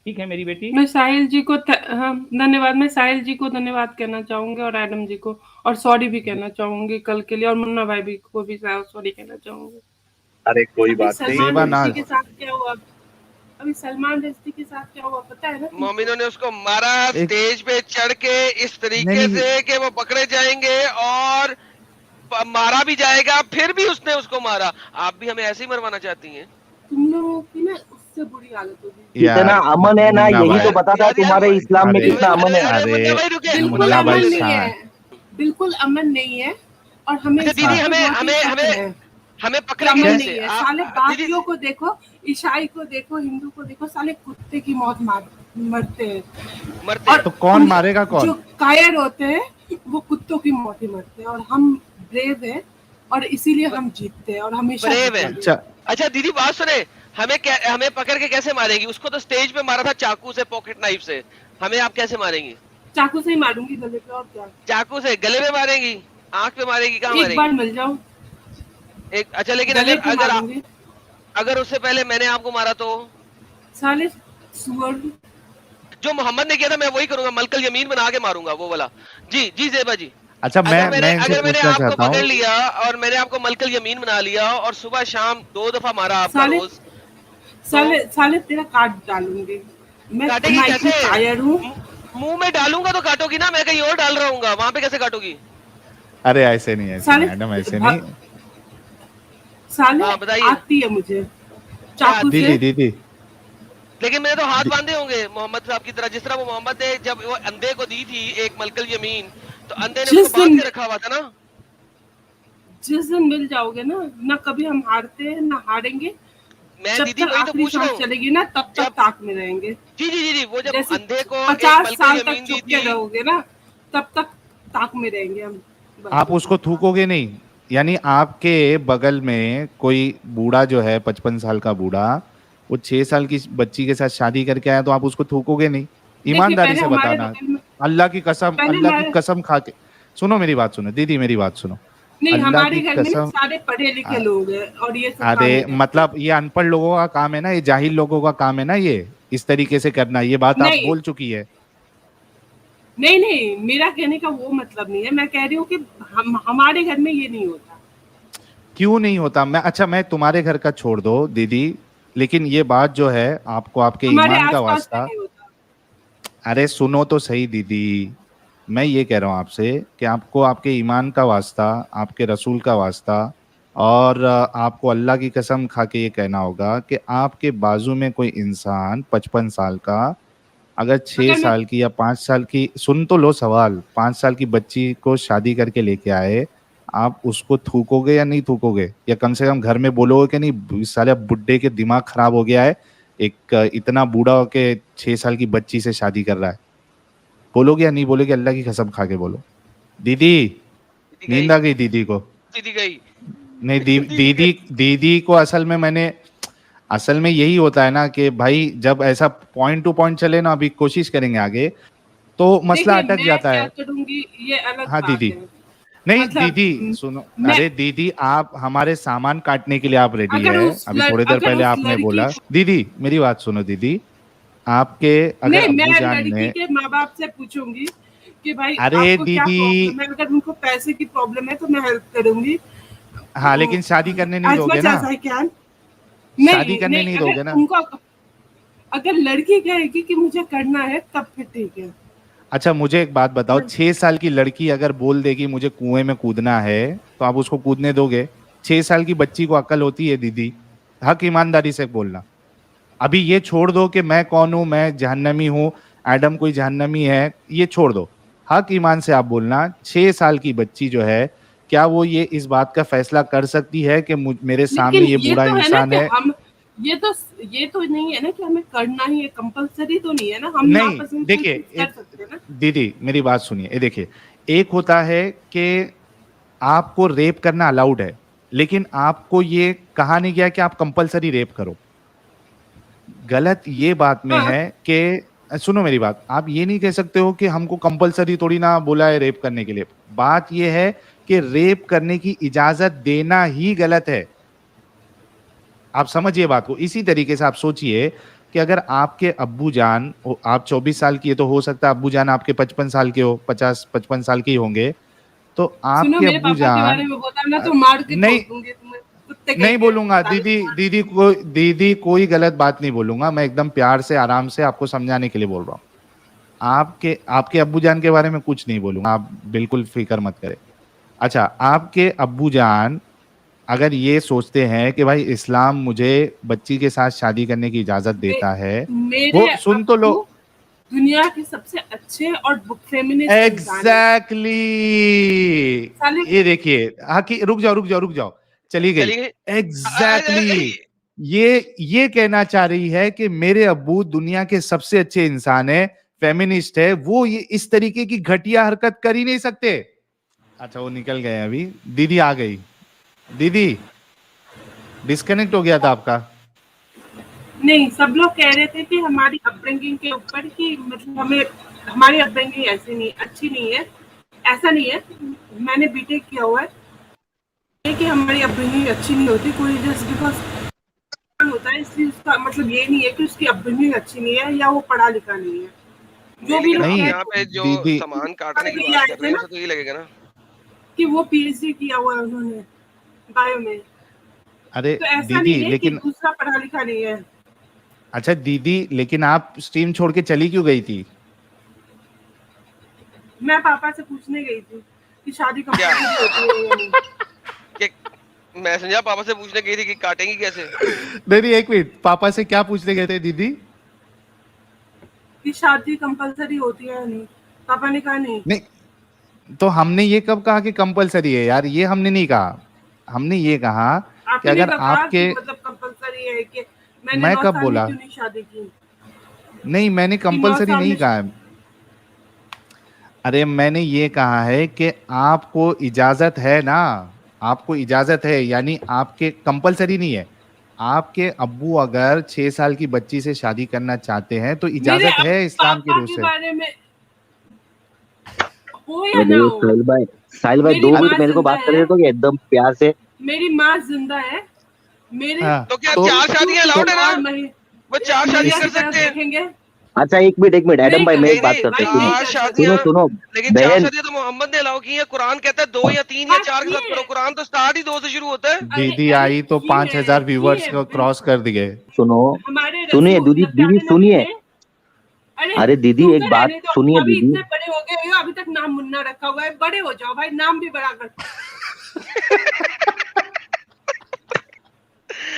ठीक है मेरी बेटी। मैं साहिल जी को हाँ, धन्यवाद। मैं साहिल जी को धन्यवाद कहना चाहूंगी और एडम जी को, और सॉरी भी कहना चाहूंगी कल के लिए, और मुन्ना भाई भी को भी सॉरी कहना चाहूंगी। अरे कोई अभी बात नहीं। सलमान रश्दी के साथ क्या हुआ, अभी सलमान रश्दी के साथ क्या हुआ पता है ना तुमको? मोमिनों ने उसको मारा एक स्टेज पे चढ़ के इस नहीं तरीके नहीं से कि वो पकड़े जाएंगे और मारा भी जाएगा, फिर भी उसने उसको मारा। आप भी हमें ऐसे ही मरवाना चाहती हैं? तुम लोगों की ना उससे बुरी हालत होगी। इतना यार अमन है ना, मुन्ना यही तो भाई, बताता है यार यार तुम्हारे इस्लाम में अरे कितना अमन है। अरे अरे मुन्ना भाई रुके। बिल्कुल मुन्ना भाई अमन नहीं है, शांत। बिल्कुल अमन नहीं है, और हमें अच्छा इस दीदी, बात पे हमें बहुत ही हमें शक हमें है हमें कि पकड़ेंगे अमन कैसे? नहीं है। साले दीदी बाकियों को देखो, ईसाई को देखो, हिंदू को देखो, साले कुत्ते की मौत मरते हैं। मरते और तो कौन मारेगा कौन? जो कायर होते हैं वो कुत्तों की मौत ही मरते हैं, और हम ब्रेव हैं और इसीलिए हम जीतते हैं और हमेशा ब्रेव है। जीतेंगे। अच्छा अच्छा दीदी बात सुने, हमें पकड़ के कैसे मारेंगी? उसको तो स्टेज पे मारा था चाकू से, पॉकेट नाइफ से। हमें आप कैसे मारेंगी? चाकू से ही मारूंगी गले पे, और क्या। चाकू से गले में मारेंगी? आंख पे मारेगी? कहाँ एक बार मारेगी? मिल जाओ, एक अच्छा, लेकिन गले अगर पे अगर मारूंगी। अगर उससे पहले मैंने आपको मारा तो? साले सुअर। जो मोहम्मद ने किया था मैं वही करूंगा, मलकल यमीन बना के मारूंगा वो वाला। जी जी जेबा जी। अच्छा, अगर मैं इनसे मैंने पूछना आपको चाहता पकड़ हूँ। लिया और मैंने आपको मलकल यमीन बना लिया और सुबह शाम 2 दफा मारा आपका साले रोज, तो साले साले तेरा काट डालूंगी मैं, काटेगी मैं कैसे? इतनी कायर हूँ। मुंह में डालूंगा तो काटोगी ना, मैं कहीं और डाल रहा हूँ, वहां पे कैसे काटोगी? अरे ऐसे नहीं, ऐसे नहीं साले मैडम, ऐसे नहीं। साले हाँ बताइए। आती है मुझे क्या चाकू आती से। है? दीदी दीदी लेकिन मैंने तो हाथ दी- बांधे होंगे मोहम्मद साहब की तरह, जिस तरह वो मोहम्मद ने जब वो अंधे को दी थी एक मलकल यमीन, तो अंधे ने उसको जिस बांध दिन के रखा हुआ था ना। जिस दिन मिल जाओगे ना, ना कभी हम हारते हैं ना हारेंगे। मैं जब दीदी तक वही तो आखिरी पूछ रहा सांस हूँ। चलेगी ना तब तक जब ताक में रहेंगे। जी जी जी जी वो जब जैसे अंधे को एक 50 मलकल साल तक यमीन दी चुप के थी। रहोगे ना तब तक ताक में रहेंगे हम। आप बस। उसको थूकोगे नहीं? यानी आपके बगल में कोई बूढ़ा जो है, 55 साल का बूढ़ा, वो 6 साल की बच्ची के साथ शादी करके आया, तो आप उसको थूकोगे नहीं? देखिए ईमानदारी पहले से हमारे बताना। बगल में, अल्लाह की कसम, पहले अल्लाह की हमारे, कसम खा के सुनो मेरी बात, सुनो दीदी मेरी बात सुनो। नहीं अल्लाह हमारे की घर में ना कसम। सारे पढ़े लिखे आ- लोग हैं और ये सब अरे काम नहीं करते। मतलब ये अनपढ़ लोगों का काम है ना, ये जाहिल लोगों का काम है ना, ये इस तरीके से करना। ये बात आप नहीं बोल चुकी है। नहीं नहीं, मेरा कहने का वो मतलब नहीं है, मैं कह रही हूँ कि हमारे घर में ये नहीं होता। क्यों नहीं होता? मैं तुम्हारे घर का छोड़ दो दीदी, लेकिन ये बात जो है, आपको आपके हमारे ईमान का आसपास में वास्ता। नहीं होता। अरे सुनो तो सही दीदी, मैं ये कह रहा हूँ आपसे कि आपको आपके ईमान का वास्ता, आपके रसूल का वास्ता, और आपको अल्लाह की कसम खा के ये कहना होगा कि आपके बाजू में कोई इंसान 55 साल का, अगर छह अगर मैं, साल की या 5 साल की, सुन तो लो सवाल, 5 साल की बच्ची को शादी करके लेके आए, आप उसको थूकोगे या नहीं थूकोगे? या कम से कम घर में बोलोगे कि नहीं साले बुड्ढे के दिमाग खराब हो गया है, एक इतना बूढ़ा होके 6 साल की बच्ची से शादी कर रहा है? बोलोगे या नहीं बोलोगे? अल्लाह की कसम खा के बोलो। दीदी, दीदी नींद गई। आ गई दीदी को? दीदी गई। नहीं दीदी गई। दीदी, दीदी को असल में यही होता है ना कि भाई जब ऐसा पॉइंट टू पॉइंट चले ना, अभी कोशिश करेंगे आगे, तो मसला देखिए अटक मैं जाता क्या है। करूंगी ये अलग हाँ बात दीदी। है। नहीं मतलब दीदी सुनो, मैं, अरे दीदी आप हमारे सामान काटने के लिए आप रेडी है? अभी थोड़ी देर अगर पहले उस आपने लड़की बोला, को, दीदी मेरी बात सुनो दीदी, आपके अगर नहीं अब्बू मैं जान लड़की ने, के माँ बाप से पूछूंगी कि भाई अरे आपको क्या दीदी, प्रॉब्लम है, अगर उनको पैसे की प्रॉब्लम है तो मैं हेल्प करूंगी हाँ लेकिन शादी करने नहीं एज दोगे मच ना? As I can. शादी नहीं करने नहीं, नहीं अगर दोगे ना? उनको, अगर लड़की कहेगी कि मुझे करना है तब फिर ठीक है। अच्छा मुझे एक बात बताओ, लड़- 6 साल की लड़की अगर बोल देगी मुझे कुएं में कूदना है, तो आप उसको कूदने दोगे? 6 साल की बच्ची को अक्ल होती है दीदी? हक ईमानदारी से बोलना। अभी ये छोड़ दो कि मैं कौन हूं, मैं जहन्नमी हूं, एडम कोई जहन्नमी है, ये छोड़ दो। हक ईमान से आप बोलना, 6 साल की बच्ची जो है, क्या वो ये इस बात का फैसला कर सकती है कि मेरे लेकिन सामने ये ये बूढ़ा तो है ना इंसान कि है? हम, ये तो ये तो नहीं है ना कि हमें करना ही है, कंपलसरी तो नहीं है ना, हम नहीं नापसंद कोई देखिए, चीज कर सकते हैं ना। दीदी मेरी बात सुनिए, ये देखिए, एक होता है कि आपको रेप करना अलाउड है, लेकिन आपको ये कहा नहीं गया कि आप कंपलसरी रेप करो। गलत ये बात में हाँ है कि सुनो मेरी बात, आप ये नहीं कह सकते हो कि हमको कंपलसरी थोड़ी ना बोला है रेप करने के लिए। बात ये है कि रेप करने की इजाजत देना ही गलत है। आप समझिए बात को, इसी तरीके से आप सोचिए कि अगर आपके अब्बू जान, आप 24 साल की है तो हो सकता है अब्बू जान आपके 55 साल के हो, 50-55 साल के ही होंगे, तो सुनो, आपके मेरे अब्बू पापा के बारे जान में बोला ना तो मार के नहीं, ठोक दूंगी तुम्हें, कुत्ते कहीं नहीं के बोलूंगा साले दीदी, तुम्हारे। दीदी कोई गलत बात नहीं बोलूंगा, मैं एकदम प्यार से आराम से आपको समझाने के लिए बोल रहा हूँ। आपके आपके अब्बू जान के बारे में कुछ नहीं बोलूंगा, आप बिल्कुल फिक्र मत करें। अच्छा, आपके अब्बू जान अगर ये सोचते हैं कि भाई इस्लाम मुझे बच्ची के साथ शादी करने की इजाजत मे, देता है, मेरे वो सुन तो लो। अब्बू दुनिया के सबसे अच्छे और फेमिनिस्ट इंसान है एग्जैक्टली साले। ये देखिए, हाँ कि रुक जाओ रुक जाओ रुक जाओ, चली गई। चलिए एग्जैक्टली ये कहना चाह रही है कि मेरे अब्बू दुनिया के सबसे अच्छे इंसान है, फेमिनिस्ट है, वो ये इस तरीके की घटिया हरकत कर ही नहीं सकते। अच्छा वो निकल गए, अभी दीदी आ गई। दीदी डिस्कनेक्ट हो गया था आपका। नहीं, सब लोग कह रहे थे कि हमारी अपब्रिंगिंग के ऊपर कि मतलब हमें हमारी अपब्रिंगिंग ऐसी नहीं, अच्छी नहीं है। ऐसा नहीं है, मैंने बीटेक किया हुआ है, ये कि हमारी अपब्रिंगिंग अच्छी नहीं होती, कोई जस्ट बिकॉज होता है इसलिए उसका मतलब ये नहीं है कि उसकी अपब्रिंगिंग अच्छी नहीं है या वो पढ़ा लिखा नहीं है। जो भी लेकिन लोग आप नहीं यहाँ पे जो दीदी, सामान काटने की ये बात आए कर थे रहे हैं ना उसे तो ये लगेगा ना। कि वो पीएचडी किया हुआ है उन्होंने बायो में, अरे तो ऐसा दीदी नहीं है कि लेकिन, दूसरा पढ़ा लिखा नहीं है। अच्छा दीदी लेकिन आप स्ट्रीम छोड़ के चली क्यों गई थी? मैं पापा से पूछने गई थी कि शादी क्या कंपलसरी होती है या नहीं, कि मैं समझा पापा से पूछने गई थी कि काटेंगी कैसे। नहीं एक मिनट, पापा से क्या पूछने गए थे दीदी? कि शादी कंपलसरी होती है या नहीं। पापा ने कहा नहीं। नहीं तो हमने ये कब कहा कि कंपलसरी है यार, ये हमने नहीं कहा। हमने ये कहा कि आपने अगर कहा आपके, कि मतलब कंपलसरी है कि मैंने मैं 9 कब साल में बोला? क्यों नहीं शादी की, नहीं मैंने कि 9 कंपलसरी साल नहीं में कहा है। अरे मैंने ये कहा है कि आपको इजाजत है ना, आपको इजाजत है, यानी आपके कंपलसरी नहीं है। आपके अब्बू अगर 6 साल की बच्ची से शादी करना चाहते हैं तो मेरे इजाजत अब है इस्लाम की पापा रूह के से। बारे में हो या ना अरे हो, साहिल भाई मेरी 2 मिनट माँ मेरे को जिंदा बात है, करने दो कि एकदम प्यार से। मेरी माँ जिंदा है, मेरे हाँ तो क्या तो अब्बू 4 शादियां क्यों अलाउड है ना, और वो 4 शादियां महिला कर की तरफ सकते हैं। देखेंगे? अच्छा एक मिनट एडम नहीं भाई, कर मैं एक नहीं बात नहीं, करता भाई, हूँ, नहीं सुनो 4 कर सकते। सुनो शादियां, सुनो लेकिन 4 बहन। शादियां तो मोहम्मद ने अलाउ की है। कुरान कहता है 2 या 3 या हाँ 4 के साथ किए, करो। कुरान तो स्टार्ट ही 2 से शुरू होता है। अरे दीदी अरे आई तो किए 5000 व्यूवर्स किए को क्रॉस बिल्कुल। कर दिए। सुनो हमारे सुनिए रसूल दीदी, दीदी प्यारे नबी सुनिए। ने, अरे अरे दीदी तू एक तो बात रहने दो, सुनिए अभी दीदी। इतने बड़े हो गए हो, अभी तक नाम मुन्ना रखा हुआ है, बड़े हो जाओ भाई, नाम भी बड़ा कर।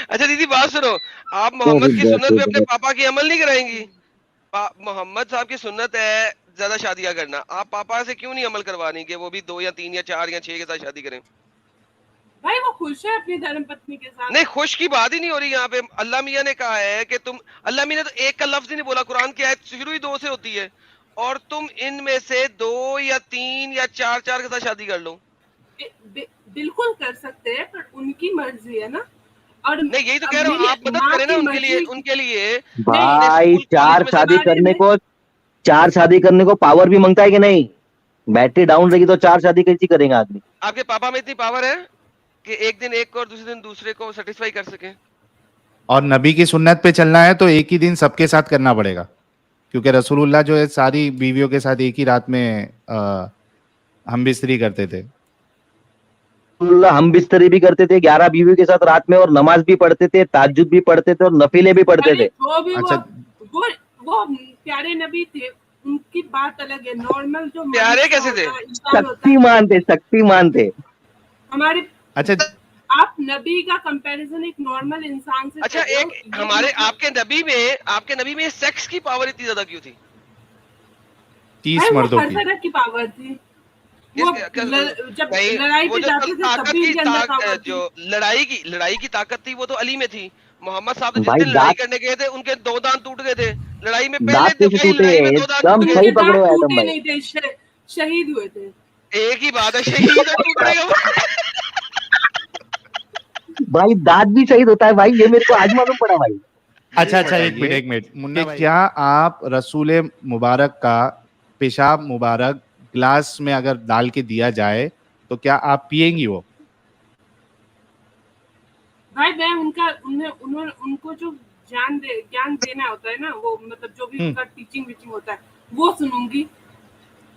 अच्छा दीदी बात सुनो, आप अरे मोहम्मद की बाप सुन्नत रे पे अपने बाप। पापा की अमल नहीं कराएंगी? मोहम्मद साहब की सुन्नत है ज्यादा शादियां करना, आप पापा से क्यों नहीं अमल करवा रही कि वो भी 2 या 3 या 4 या 6 के साथ शादी करें? भाई वो खुश है अपनी धर्म पत्नी के साथ। नहीं खुश की बात ही नहीं हो रही यहाँ पे। अल्लाह मियाँ ने कहा है कि तुम, अल्लाह मियाँ ने तो एक का लफ्ज ही नहीं बोला, कुरान की आयत शुरू ही 2 से होती है, और तुम इनमें से 2 या 3 या 4 के साथ शादी कर लो। बिल्कुल कर सकते हैं, पर उनकी मर्जी है ना। और नहीं यही तो अब कह रहा हूँ, मेरी आप मदद माँ करें ना की उनके लिए, मर्जी उनके लिए नहीं। अपने भाई स्कूल कॉलेज में से। चार शादी करने को पावर भी मांगता है कि नहीं? बैटरी डाउन रहेगी तो 4 शादी कैसी करेगा आदमी? आपके पापा में इतनी पावर है कि एक दिन एक को और दूसरे दिन दूसरे को सेटिस्फाई कर सके? और नबी की सुन्नत पे चलना है तो एक ही दिन सबके साथ करना पड़ेगा, क्योंकि रसूलुल्लाह जो है सारी बीवियों के साथ एक ही रात में हम बिस्तरी करते थे। हम बिस्तरी भी करते थे 11 बीवी के साथ रात में, और नमाज भी पढ़ते थे, ताज्जुद भी पढ़ते थे, और नफीले भी पढ़ते अरे थे। जो भी अच्छा वो प्यारे नबी थे, उनकी बात अलग है। नॉर्मल जो प्यारे मनुष्य कैसे थे? होता है, इंसान होता है, शक्तिमान थे। हमारे अच्छा आप नबी का कंपैरिजन एक नॉर्मल इंसान से अच्छा कर रहे हो, एक ये हमारे मतलब आपके नबी में सेक्स की पावर इतनी ज्यादा क्यों थी? 30 भाई वो मर्दों हर की। तरह की पावर थी। वो जब नहीं लड़ाई वो पे जो जाते थे तब भी इनके अंदर पावर थी। जो लड़ाई की ताकत थी वो तो अली में थी। मोहम्मद साहब तो जिस भाई दिन लड़ाई दांत करने गए थे उनके 2 दांत टूट गए थे। लड़ाई में दांत पहले कैसे दफाई टूटे? लड़ाई में 2 दांत एकदम टूट सही गए। उनके पकड़े दांत हो एडम टूटे भाई। नहीं थे, शहीद हुए थे। एक ही बात है, शहीद टूट पड़ेगा। भाई दांत भी शहीद होता है भाई, ये मेरे को आज मालूम पड़ा भाई। अच्छा एक मिनट मुन्ना भाई, क्या आप रसूल मुबारक का पेशाब मुबारक ग्लास में अगर डाल के दिया जाए तो क्या आप पिएंगी वो? भाई मैं उनको जो ज्ञान देना होता है ना, वो मतलब जो भी हम्म। उनका टीचिंग वीचिंग होता है वो सुनूंगी।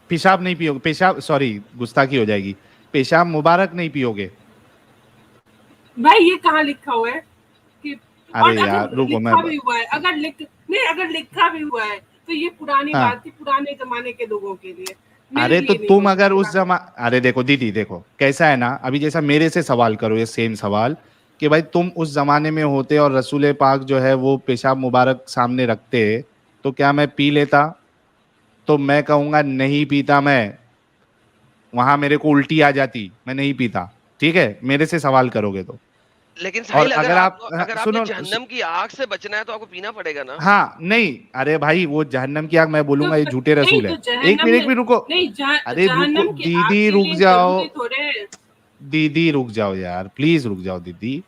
पेशाब नहीं पियोगे? पेशाब, सॉरी गुस्ताखी हो जाएगी, पेशाब मुबारक नहीं पियोगे? भाई ये कहाँ लिखा हुआ है कि, और अरे यार अगर रुको, लिखा भी हुआ है, अगर लिखा भी हुआ है तो ये पुरानी हाँ। बात थी, पुराने जमाने के लोगों के लिए, मेरे अरे तो लिए नहीं तुम होगी अगर उस पुरानी। अरे देखो दीदी, देखो कैसा है ना, अभी जैसा मेरे से सवाल करो ये सेम सवाल कि भाई तुम उस जमाने में होते और रसूल पाक जो है वो पेशाब मुबारक सामने रखते, तो क्या मैं पी लेता? तो मैं कहूंगा नहीं पीता मैं, वहां मेरे को उल्टी आ जाती, मैं नहीं पीता। ठीक है, मेरे से सवाल करोगे तो। लेकिन और साहिल, अगर आप अगर आपने सुनो, जहन्नम की आग से बचना है तो आपको पीना पड़ेगा ना। हाँ नहीं, अरे भाई वो जहन्नम की आग मैं बोलूंगा ये झूठे नहीं रसूल तो है। एक जहन्नम मिनट, एक में, मिनट रुको। नहीं अरे रुको जहन्नम की आग दीदी, के रुक लिए जाओ जरूरी थोड़े। दीदी, रुक जाओ यार, प्लीज रुक जाओ दीदी।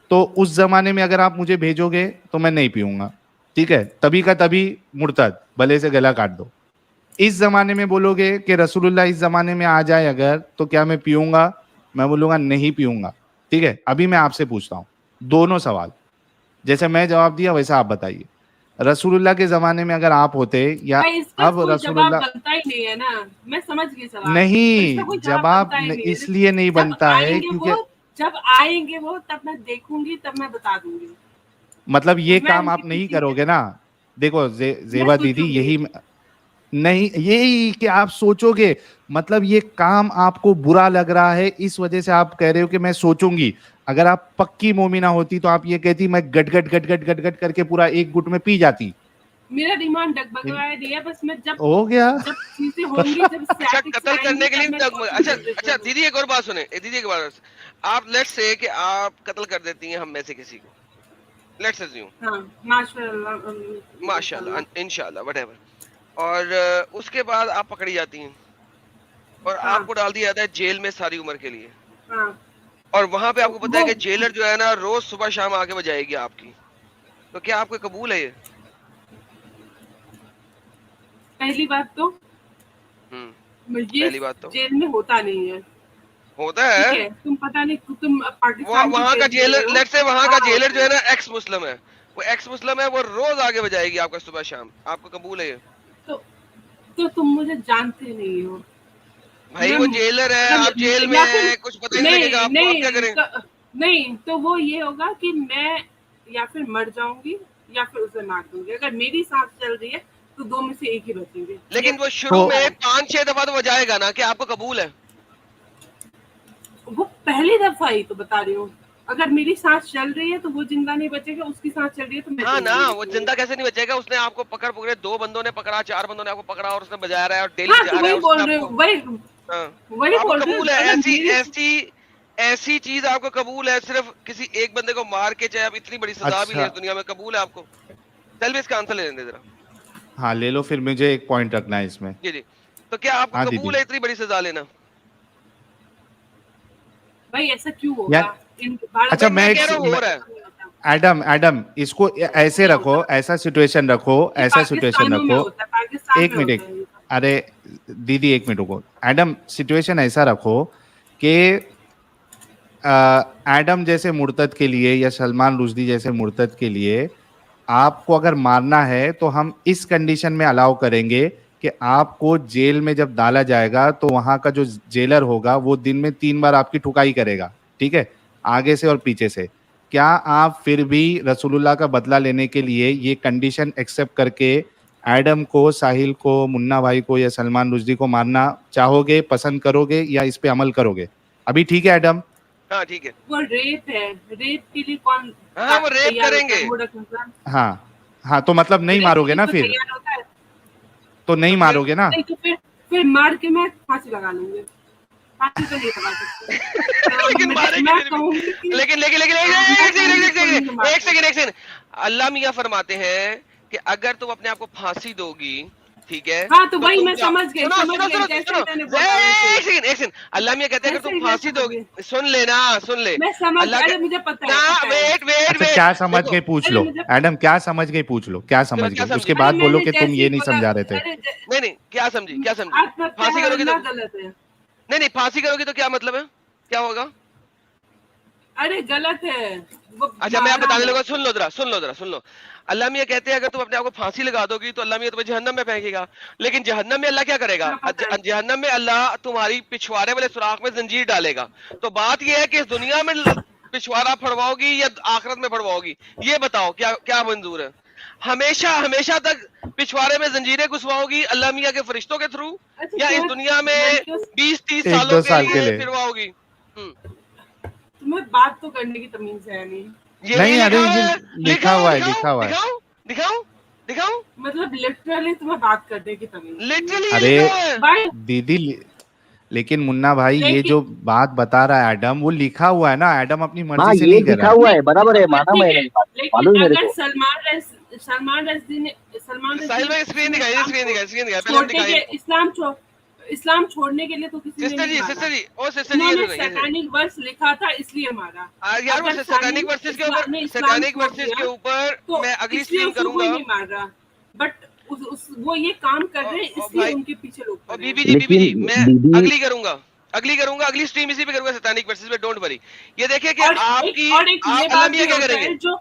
तो उस जमाने में अगर आप मुझे भेजोगे तो मैं नहीं पीऊंगा, ठीक है, तभी का तभी मुर्तद, भले से गला काट दो। इस जमाने में बोलोगे कि रसूलुल्लाह इस जमाने में आ जाए अगर, तो क्या मैं पीऊंगा? मैं बोलूंगा नहीं पीऊंगा। ठीक है, अभी मैं आपसे पूछता हूँ दोनों सवाल, जैसे मैं जवाब दिया वैसा आप बताइए। रसूलुल्लाह के जमाने में अगर आप होते या भाई इसका अब कोई जवाब रसूलुल्लाह, बनता ही नहीं है ना, मैं समझ गई सवाल, तो इसका नहीं कोई जवाब जवाब बनता ही नहीं है। इसलिए नहीं बनता है क्योंकि जब आएंगे वो तब मैं देखूंगी, तब मैं बता दूंगी। मतलब ये मैं काम उनके आप नहीं पीछे करोगे ना। देखो मैं जेबा दीदी, सोचूंगी। यही नहीं, यही कि आप सोचोगे, मतलब ये काम आपको बुरा लग रहा है इस वजह से आप कह रहे हो कि मैं सोचूंगी। अगर आप पक्की मोमिना होती तो आप ये कहती मैं गट गट गट गट गट गट करके पूरा एक गुट में पी जाती। मेरा दिमाग डगमगाया नहीं है, बस मैं जब हो गया। जब चीजें होंगी, जब अच्छा, स्टैटिक्स कत्ल आएंगी, करने के लिए तब मैं डगमगा। अच्छा सोचूंगी अच्छा decision। दीदी, एक और बात सुने, दीदी एक बार, आप लेट्स से कि आप कत्ल कर देती हैं हम में से किसी को, लेट्स अज्यूम, हाँ, माशाल्लाह, इंशाल्लाह, व्हाटएवर, और उसके बाद आप पकड़ी जाती हैं और हाँ। आपको डाल दिया जाता है जेल में सारी उम्र के लिए, हाँ, और वहां पे आपको पता है वो- कि जेलर जो है ना रोज सुबह शाम आके बजाएगी आपकी, तो क्या आपको कबूल है ये? पहली बात तो ये पहली बात तो जेल में होता नहीं है, होता ठीक है। है? तुम पता नहीं, तुम पाकिस्तान की वहां का जेल में जेलर, हो। लेट्स से वहां का हाँ, जेलर जो है ना एक्स मुस्लिम है, वो एक्स मुस्लिम है, वो रोज आगे बजाएगी आपका सुबह शाम, आपको कबूल है ये? तो तुम मुझे जानते नहीं हो भाई मैं- वो जेलर है, मतलब आप जेल में या फिर- हैं, कुछ पता ही नहीं लगेगा आपको, आप क्या करें? नहीं तो वो ये होगा कि मैं या फिर मर जाऊंगी या फिर उसे मार दूंगी। अगर मेरी सांस चल रही है तो दो में से एक ही बचेंगे। लेकिन वो शुरू तो- में 5-6 दफा तो बजाएगा ना, कि आपको कबूल है? वो पहली दफा ही तो बता रही हूँ। अगर मेरी सांस चल रही है तो वो जिंदा नहीं बचेगा, उसकी सांस चल रही है तो मैं हाँ जिंदा ना, नहीं वो बचूंगी। जिंदा कैसे नहीं बचेगा? उसने आपको पकड़े, 2 बंदों ने पकड़ा, 4 बंदों ने आपको पकड़ा और उसने बजा रहा है और डेली हाँ जा तो रहा है, वही बोल उसने रही आपको, हूँ, वही हाँ, वही तो आपको बोल रही हूँ। कबूल है? अगर ऐसी मेरी- ऐसी ऐसी चीज आपको कबूल है? सिर्फ किसी एक बंदे को मार के, चाहे आप इतनी बड़ी सजा भी अच्छा। लें दुनिया में, कबूल है आपको? चल भी इसका आंसर ले लेंगे जरा। हाँ ले लो, फिर मुझे एक पॉइंट रखना है इसमें। जी जी, तो क्या आपको हाँ कबूल दीदी। है इतनी बड़ी सजा लेना? भाई ऐसा क्यों होगा? यार, भारत अच्छा, में मैं कह रहा हूँ, हो रहा है। एडम इसको ऐसे रखो, ऐसा सिचुएशन रखो, ऐसा सिचुएशन पाकिस्तानों में रखो। होता है, पाकिस्तान एक में मिनट, होता है ये। अरे दीदी एक मिनट रुको। एडम सिचुएशन ऐसा रखो कि एडम जैसे मुर्तद के लिए या सलमान रुश्दी जैसे मुर्तद के लिए आपको अगर मारना है तो हम इस कंडीशन में अलाउ करेंगे कि आपको जेल में जब डाला जाएगा तो वहां का जो जेलर होगा वो दिन में 3 बार आपकी ठुकाई करेगा, ठीक है, आगे से और पीछे से। क्या आप फिर भी रसूलुल्लाह का बदला लेने के लिए ये कंडीशन एक्सेप्ट करके एडम को, साहिल को, मुन्ना भाई को या सलमान रुश्दी को मारना चाहोगे, पसंद करोगे, या इस पे अमल करोगे? अभी ठीक है एडम? हाँ ठीक है। वो रेप है, रेप के लिए कौन हाँ, वो रेप तैयार होता है? करेंगे। मूर्ख इंसान। हाँ हाँ, तो मतलब नहीं रेप मारोगे के ना लिए फिर? तो तैयार होता है। तो नहीं मारोगे ना? नहीं तो फिर मार के मैं फांसी लगा लूंगी। फांसी तो नहीं लगा सकते। लेकिन मारेंगे मैं फिर भी। कहूंगी कि लेकिन एक सेकंड, अल्लाह मियां फरमाते हैं कि अगर तुम अपने आप को फांसी दोगी, ठीक है, हाँ तो वही तुम मैं समझ गई, सुनो, समझ सुनो, गई, सुनो, जैसे सुनो, मैंने बोला वैसे। एक सेकंड, अल्लाह मियां कहते हैं अगर जैसे तुम मैं फांसी समझ दोगी, गई। सुन ले, मैं समझ, अल्लाह अरे के- मुझे पता ना, है, वेट, अच्छा, क्या समझ देखो, गए पूछ अरे लो मुझे- एडम, क्या समझ गए पूछ लो, क्या समझ क्या गए, समझे? उसके अरे बाद बोलो मैंने कि तुम जैसे ये नहीं बोला- समझा रहे थे। अरे नहीं, क्या समझी? आत्महत्या फांसी करोगी तो करना गलत है। नहीं, फांसी करोगी तो क्या मतलब है, क्या होगा? अरे गलत है वो। अच्छा मैं आप हराम बताने है। लगा, सुन लो। अल्लाह मियाँ कहते हैं अगर तुम अपने आप को फांसी लगा दोगी तो अल्लाह मियाँ तुम्हें जहन्नम में फेंकेगा, लेकिन जहन्नम में अल्लाह क्या करेगा? हाँ, पता है। जहन्नम में अल्लाह तुम्हारी पिछवाड़े वाले सुराख में जंजीर डालेगा। तो बात यह है कि इस दुनिया में पिछवाड़ा फड़वाओगी या आखिरत में फड़वाओगी, ये बताओ क्या क्या मंजूर है? हमेशा हमेशा तक पिछवाड़े में जंजीरें घुसवाओगी अल्लाह मियाँ के फरिश्तों के थ्रू, अच्छा या इस तुम्हें दुनिया में लड़कियों 20-30 एक सालों दो के साल के लिए लिए। फिरवाओगी? तुम्हें बात तो करने की तमीज है नहीं। यही नहीं, अरे लिखा हुआ ये है, लिखा हुआ है, दिखाओ लिखा हुआ है। दिखाओ दिखाओ दिखाओ, मतलब लिटरली तुम्हें बात करने की तमीज लिटरली ये अरे लिखा हुआ है। भाई। दीदी, लेकिन मुन्ना भाई ये लेकिन जो बात बता रहा है एडम, वो लिखा हुआ है ना, एडम अपनी हाँ मर्जी से ये नहीं कर लिखा रहा है। हुआ है, बराबर है, माना ठीक मैंने है, बात, लेकिन मालूम है मेरे अगर को। सलमान रश्दी ने साहिल भाई स्क्रीन दिखाई, पहले हम छोड़ने दिखाएं के इनको। इस्लाम छोड़ने के लिए तो किसी ने नहीं मारा। सिस्टर जी, ओ सिस्टर जी, ये उन्होंने सुनो, ये सुनो। सैतानिक वर्स लिखा था इसलिए मारा। यार वो अगर सैतानिक वर्सेस के ऊपर, ने इस्लाम सैतानिक छोड़ वर्सेस के दिया ऊपर तो मैं अगली इसलिए स्ट्रीम उसको कोई करूंगा। नहीं मार रहा। बट वो ये काम कर रहे हैं और इसलिए भाई, उनके पीछे लोग और पड़े हैं। बीबी जी मैं दीदी अगली करूंगा, अगली स्ट्रीम इसी पे करूंगा, सैतानिक वर्सेस पे, डोंट वरी। ये देखिए कि और आपकी एक ये आप बात अल्लाह भी मियाँ क्या होता करेंगे? है जो,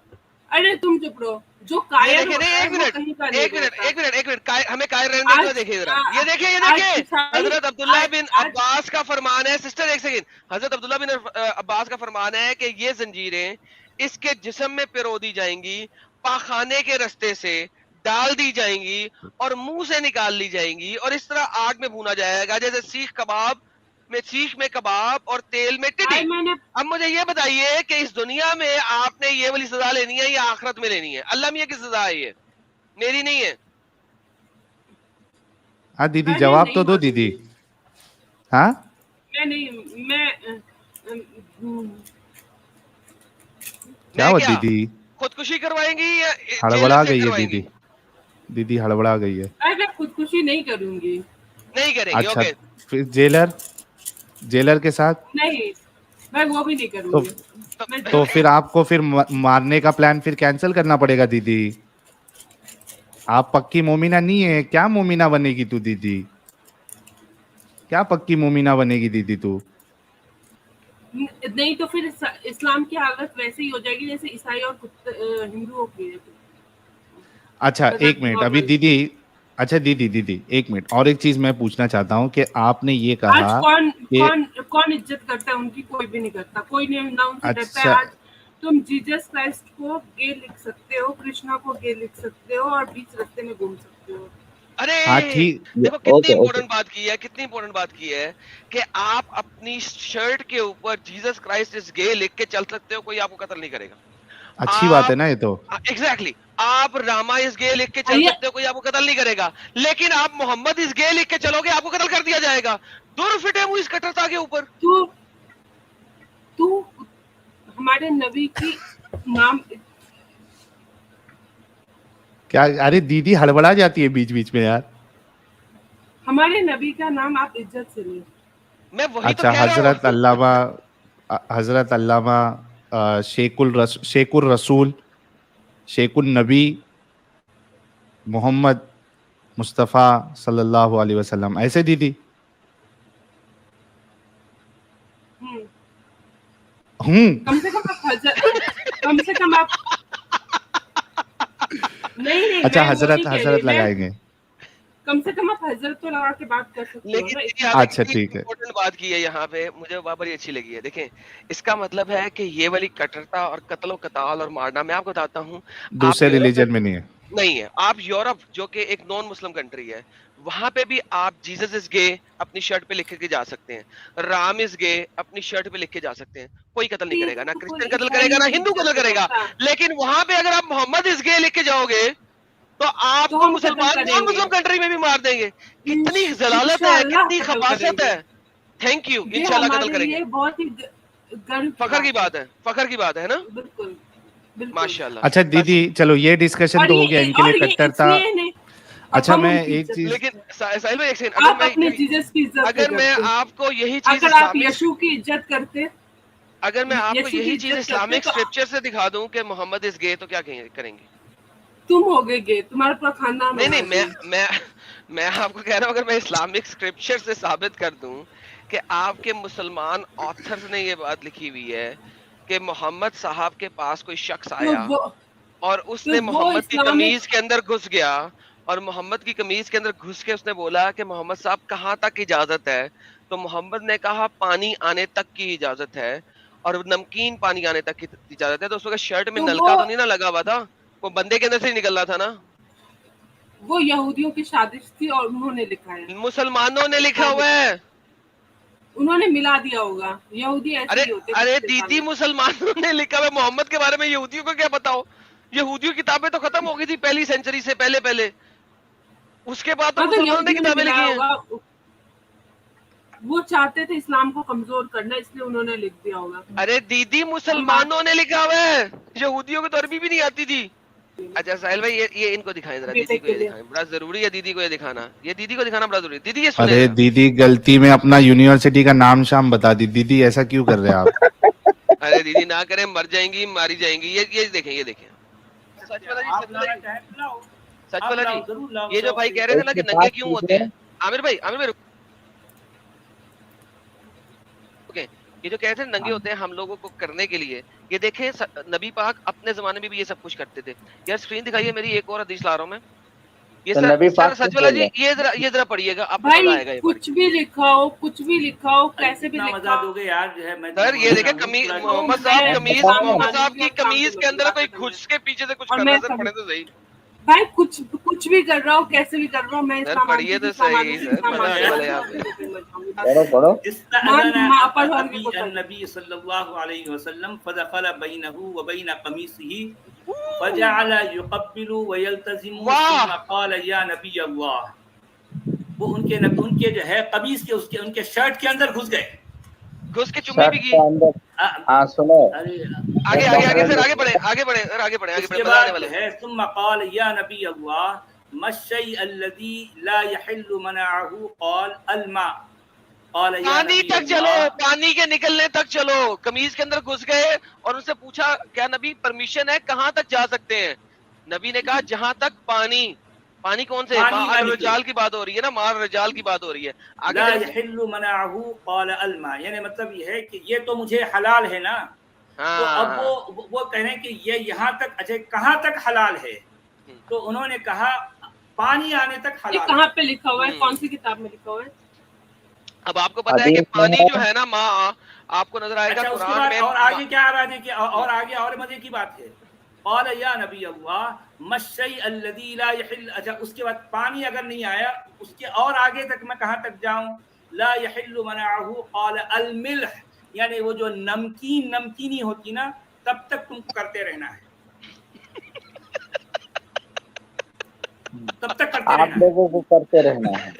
अरे तुम चुप रहो, जो ये कायर देखिए, होता नहीं है एक वो मिनट, कहीं का नहीं रहता। हमें कायर रहने दो, आज देखिए जरा, आ- ये देखिए, आज ईसाई हजरत अब्दुल्ला आज बिन आज अब्बास का फरमान है, सिस्टर एक सेकंड, हजरत अब्दुल्ला बिन अब्बास का फरमान है कि ये जंजीरें इसके जिस्म में पिरो दी जाएंगी, पाखाने के रास्ते से डाल दी जाएंगी और मुंह से निकाल ली जाएंगी, और इस तरह आग में भूना जाएगा जैसे सीख में कबाब और तेल में टिड्डी। मैंने अब मुझे ये बताइए कि इस दुनिया में आपने ये वाली सजा लेनी है या आखिरत में लेनी है? अल्लाह मियाँ की सजा है ये, मेरी नहीं है। हाँ दीदी, अरे जवाब नहीं तो दो दीदी। मारूंगी। हाँ मैं नहीं मैं क्या मैं हुआ क्या दीदी? खुदकुशी करवाएंगी या जेल हड़बड़ा से गई है करवाएंगी? दीदी, दीदी हड़बड़ा गई है। अरे मैं खुदकुशी नहीं करूंगी। नहीं करेंगी, अच्छा, ओके। फिर जेलर के साथ नहीं, मैं वो भी नहीं तो करूंगी। मैं तो फिर आपको फिर मारने का प्लान फिर कैंसिल करना पड़ेगा दीदी। आप पक्की मोमिना नहीं है क्या? मोमिना बनेगी तू दीदी? क्या पक्की मोमिना बनेगी दीदी तू? नहीं तो फिर इस्लाम की हालत वैसे ही हो जाएगी जैसे ईसाई और हिंदुओं की है। अच्छा मतलब एक मिनट, अभी normal। दीदी, अच्छा दीदी एक मिनट, और एक चीज मैं पूछना चाहता हूँ कि आपने ये आज कहा कौन कि कौन कौन इज्जत करता है उनकी? कोई भी नहीं करता, कोई नहीं ना उनसे डरता है। अच्छा आज तुम जीसस क्राइस्ट को गे लिख सकते हो, कृष्णा को गे लिख सकते हो और बीच रास्ते में घूम सकते हो। अरे हाँ ठीक, देखो कितनी ओके इंपॉर्टेंट बात की है, कितनी इंपॉर्टेंट बात की है कि आप अपनी शर्ट के ऊपर जीसस क्राइस्ट इज गे लिख के चल सकते हो, कोई आपको कत्ल नहीं करेगा। अच्छी बात है ना ये तो। एग्जैक्टली आप रामा इज गे लिख के चल आइए। सकते हो, कोई आपको कत्ल नहीं करेगा, लेकिन आप मोहम्मद इज गे लिख के चलोगे आपको कत्ल कर दिया जाएगा। दूर फिटे मुंह इस कट्टरता के ऊपर। तू हमारे नबी की नाम क्या? अरे दीदी हड़बड़ा जाती है बीच बीच में यार। हमारे नबी का नाम आप इज्जत से ले। मैं वही अच्छा, तो कह रहा हूँ। हजरत अल्लामा शेकुर रसूल शेकुल नबी मोहम्मद मुस्तफ़ा सल्लल्लाहु अलैहि वसल्लम, ऐसे दीदी? कम से कम आप नहीं अच्छा, मैं वो नहीं कह हजरत रही। लगाएंगे। कम से कम आप हजरत तो लगा के बात कर सकते हो लेकिन ना। यहाँ पे अच्छा, कितनी ठीक है। इम्पोर्टेंट बात की है यहाँ पे, मुझे वहां पर अच्छी लगी है। देखें, इसका मतलब है कि ये वाली कट्टरता और कत्लो कताल और मारना, मैं आपको बताता हूँ, दूसरे आप यूरोप रिलीजन में नहीं है। नहीं है। आप यूरोप जो कि एक नॉन मुस्लिम कंट्री है, वहां पे भी आप जीसस इज गे अपनी शर्ट पे लिख के जा सकते हैं, राम इज गे अपनी शर्ट पे लिख के जा सकते हैं, कोई कत्ल नहीं करेगा, ना क्रिश्चियन कत्ल करेगा ना हिंदू कत्ल करेगा। लेकिन वहां पे अगर आप मोहम्मद इज गे लिख के जाओगे तो आपको हम मुसलमान कत्ल नॉन करेंगे। मुस्लिम कंट्री में भी मार देंगे। कितनी जलालत है, इंशाअल्लाह कितनी कत्ल खबासत करेंगे। है। थैंक यू, ये इंशाल्लाह कत्ल हमारे करेंगे। लिए बहुत ही गर्व फखर की बात है, फखर की बात है ना। बिल्कुल बिल्कुल। माशाल्लाह। अच्छा दीदी, चलो ये डिस्कशन और तो हो गया इनके लिए कट्टरता। इसलिए नहीं, अच्छा हम मैं उनकी एक इज्जत चीज, लेकिन साहिल भाई एक सेकंड, आप अपने जीसस की इज्जत अगर मैं करते। आपको यही चीज अगर आप इस्लामिक, यीशु की इज्जत करते, अगर मैं आपको यीशु की यही चीज इज्जत इस्लामिक करते तो स्क्रिप्चर से दिखा दूं कि मोहम्मद इज गे, तो क्या करेंगे? तुम हो गए, तुम्हारा पूरा खानदान नहीं होगा नहीं, गए। मैं आपको कह रहा हूं, अगर मैं इस्लामिक स्क्रिप्चर से साबित कर दूं कि आपके मुसलमान ऑथर्स ने ये बात लिखी हुई है कि मोहम्मद साहब के पास कोई शख्स तो आया वो और उसने वो मोहम्मद की इस्लामिक कमीज के अंदर घुस गया, और मोहम्मद की कमीज के अंदर घुस के उसने बोला कि मोहम्मद साहब कहाँ तक इजाजत है, तो मोहम्मद ने कहा पानी आने तक की इजाजत है, और नमकीन पानी आने तक की इजाजत है। तो उस वक्त शर्ट में तो नलका तो नहीं ना लगा हुआ था, वो बंदे के अंदर से ही निकल रहा था ना। वो यहूदियों की साजिश थी और उन्होंने लिखा है, मुसलमानों ने लिखा हुआ है। उन्होंने मिला दिया होगा। यहूदी ऐसे अरे ही होते हैं, अरे लिखते दीदी, सामने। मुसलमानों ने लिखा हुआ है। मोहम्मद के बारे में यहूदियों को क्या बताओ? यहूदियों की किताबें तो खत्म हो गई थी पहली सेंचुरी से पहले पहले, उसके बाद तो हाँ, तो मुसलमानों ने यहूदियों ने किताबें लिखी मिलाया हैं। होगा। वो चाहते थे इस्लाम को कमजोर करना, इसलिए उन्होंने लिख दिया होगा। अरे दीदी, हम बात मुसलमानों ने लिखा हुआ है, यहूदियों को तो अरबी भी नहीं आती थी। अच्छा साहिल भाई, ये इनको दिखाएं जरा, बेटे दीदी को के ये लिए। दिखाएं, बड़ा जरूरी है दीदी को ये दिखाना, ये दीदी को दिखाना बड़ा जरूरी है। दीदी ये सुने अरे जरा। दीदी गलती में अपना यूनिवर्सिटी का नाम शाम बता दी। दीदी ऐसा क्यों कर रहे हैं आप? अरे दीदी ना करें, मर जाएंगी, मारी जाएंगी। ये देखें, ये देखें। सच वाला जी, आप सच वाला लाना जी, चाहें तो लाओ, सच आप वाला लाओ, जी। जरूर लाओ, ये जो शौक भाई से। कह रहे थे ना कि एक नंगे बात क्यों पूछ होते रहे हैं, आमिर भाई ओके, ये जो कह रहे थे नंगे होते हैं हम लोगों को करने के लिए, ये देखें नबी पाक अपने जमाने में भी ये सब कुछ करते थे। यार स्क्रीन दिखाइए मेरी, एक और हदीस ला रहा हूं मैं। ये तो सर नबी सर पाक क्यों सच वाला बोल जी, रहे ये जरा पढ़िएगा, आपको भाई मजा आएगा ये पढ़ कुछ के। भी लिखा हो, कुछ भी लिखा हो, अरे कैसे भी कितना लिखा मजा हो, दोगे यार, जो है मैं सर ये देखे हूँ कमीज, पूरा मोहम्मद जो- साहब मैं कमीज, बताऊं? मोहम्मद मानूंगी साहब की और काम कमीज पे के अंदर कोई खत्म है। घुस के पीछे से कुछ और कर रहा मैं है, सर सब पढ़े तो सही। भाई कुछ भी कर रहा हूँ, कैसे भी कर रहा हूँ, मैं सर इस्लाम पढ़िए मानती हूँ, तो इस्लाम सही मानती हूँ, सर, इस्लाम मजाक मानती वाले हूँ, आप पढ़ो पढ़ो। इस्तअज़न मान पर और अबी भी कुछ अन्नबी सल्लल्लाहु अलैहि वसल्लम फदखल बैनहु व बैन कमीसिही फजअल युक़ब्बिलु व यल्तज़िमु वाह सुम्मा क़ाल या नबी अल्लाह। वो उनके जो है कमीज के उनके शर्ट के अंदर घुस गए। घुस के चुम्मी भी शर्ट की। के अंदर। अ- हाँ सुनो, अरे आगे एक आगे बात आगे सुनो। सर, आगे बढ़े, आगे बढ़े सर, आगे बढ़े, आगे बढ़े, उसके मजा आने बाद वाला जो है। है सुम्मा क़ाल या नबी अल्लाह मश्शई अल्लज़ी ला यहिल्लु मनाअहु क़ाल अल-मा। क़ाल या पानी नबी तक चलो, अल्लाह। पानी के निकलने तक चलो। कमीज के अंदर घुस गए और उनसे पूछा क्या नबी परमिशन है, कहाँ तक जा सकते हैं? नबी ने कहा जहां तक पानी। पानी कौन से? पानी मार ना निकले। रजाल की बात हो रही है ना, मार रजाल की बात हो रही है। आगे ला जरा से। यहिल्लु मनाअहु क़ाल अल-मा, यानी मतलब ये है कि ये तो मुझे हलाल है ना। तो अब हाँ वो कह रहे हैं कि ये यहाँ तक, अच्छा कहाँ तक हलाल है? तो उन्होंने कहा पानी आने तक ये हलाल कहाँ है। पे लिखा हुआ है, कौन सी किताब में लिखा हुआ है? अब आपको पता है कि हदीस पानी में जो है ना माँ, आपको नजर आएगा अच्छा उसके कुरान बाद में और आगे क्या आ रहा है कि और आगे और मजे की बात है। क़ाल या नबी अल्लाह मश्शई अल्लज़ी ला यहिल। अच्छा उसके बाद पानी अगर नहीं आया, उसके और आगे तक मैं कहाँ तक जाऊं? ला यहिल्लु मनाअहु क़ाल अल मिल्ह, यानी वो जो नमकीनी होती ना, तब तक तुमको करते रहना है, तब तक करते आप रहना है। लोगों को करते रहना है।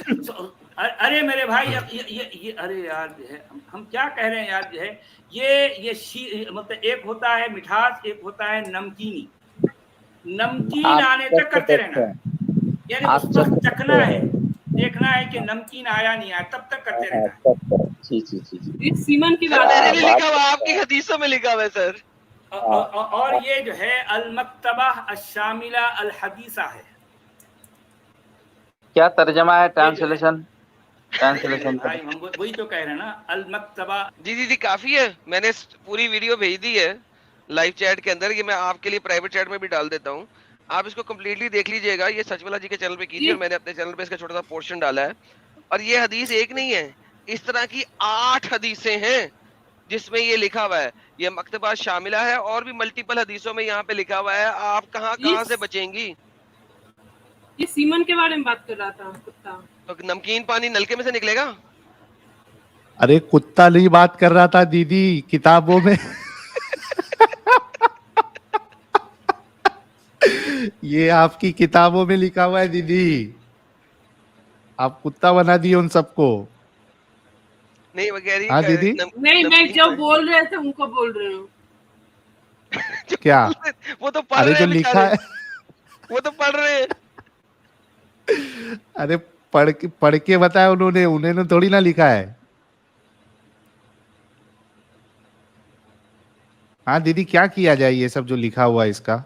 अरे मेरे भाई ये अरे यार जो है हम क्या कह रहे हैं यार, जो है ये मतलब एक होता है मिठास, एक होता है नमकीनी। नमकीन आप आने सब तक तो करते रहना देखते है, हैं, यानी आप उस सब वक्त तो चखना है, देखते देखना है कि नमकीन आया नहीं आया, तब तक करते हैं। रहना है। सब तो जी जी जी जी। ये सीमन की सर बात मेरे है। लिए बात लिखा हुआ, आपकी हदीसों में लिखा हुआ है सर। और ये जो है अल मक्तबा अश-शामिला अल हदीसा है। क्या तर्जमा है? ये जो है ट्रांसलेशन भाई हम वही तो कह रहे हैं ना, अल मक्तबा। जी काफी है, मैंने पूरी वीडियो भेज दी है लाइव चैट के अंदर। ये मैं आपके लिए प्राइवेट चैट में भी डाल देता हूँ, आप इसको कम्प्लीटली देख लीजिएगा। ये सचवाला जी के चैनल पे कीजिए, और मैंने अपने चैनल पे इसका छोटा सा पोर्शन डाला है। और ये हदीस एक नहीं है, इस तरह की 8 हदीसें हैं जिसमें ये लिखा हुआ है। ये मक्तबा शामिला है, और भी मल्टीपल हदीसों में यहाँ पे लिखा हुआ है। आप कहाँ से बचेंगी? ये सीमन के बारे में बात कर रहा था, कुत्ता। तो नमकीन पानी नलके में से निकलेगा? अरे कुत्ता नहीं बात कर रहा था दीदी, किताबों में ये आपकी किताबों में लिखा हुआ है दीदी, आप कुत्ता बना दिए उन सबको। नहीं वो कह रही हाँ दीदी? नहीं, मैं जो बोल रहे थे उनको बोल रही हूँ। क्या? वो तो पढ़ अरे रहे जो हैं लिखा बेचारे, है, वो तो पढ़ रहे हैं। अरे पढ़ के बताया उन्होंने, उन्होंने थोड़ी ना लिखा है। हाँ दीदी, क्या किया जाए ये सब जो लिखा हुआ है इसका?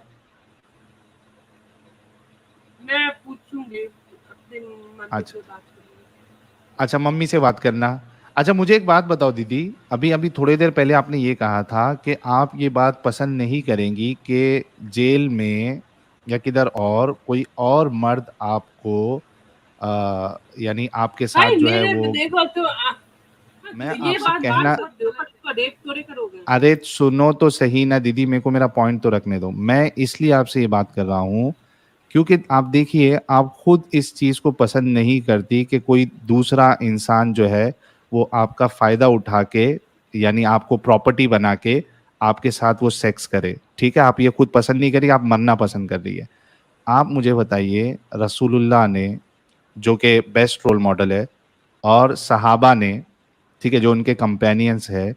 मैं पूछूंगी अपने मम्मी अच्छा। से बात करूंगी। अच्छा मम्मी से बात करना। अच्छा मुझे एक बात बताओ दीदी, अभी अभी थोड़ी देर पहले आपने ये कहा था कि आप ये बात पसंद नहीं करेंगी कि जेल में या किधर और कोई और मर्द आपको यानी आपके साथ भाई जो है मेरे वो, देखो तो मैं ये आपसे बात कहना, सकते हो, तो रेप थोड़े करोगे। अरे सुनो तो सही ना दीदी, मेरे को मेरा पॉइंट तो रखने दो। मैं इसलिए आपसे ये बात कर रहा हूँ क्योंकि आप देखिए, आप खुद इस चीज को पसंद नहीं करती कि कोई दूसरा इंसान जो है वो आपका फायदा उठा के, यानी आपको प्रॉपर्टी बना के आपके साथ वो सेक्स करे। ठीक है, आप ये खुद पसंद नहीं करी, आप मरना पसंद कर रही है। आप मुझे बताइए, रसूलुल्लाह ने जो कि बेस्ट रोल मॉडल है, और सहाबा ने, ठीक है, जो उनके कंपेनियंस है,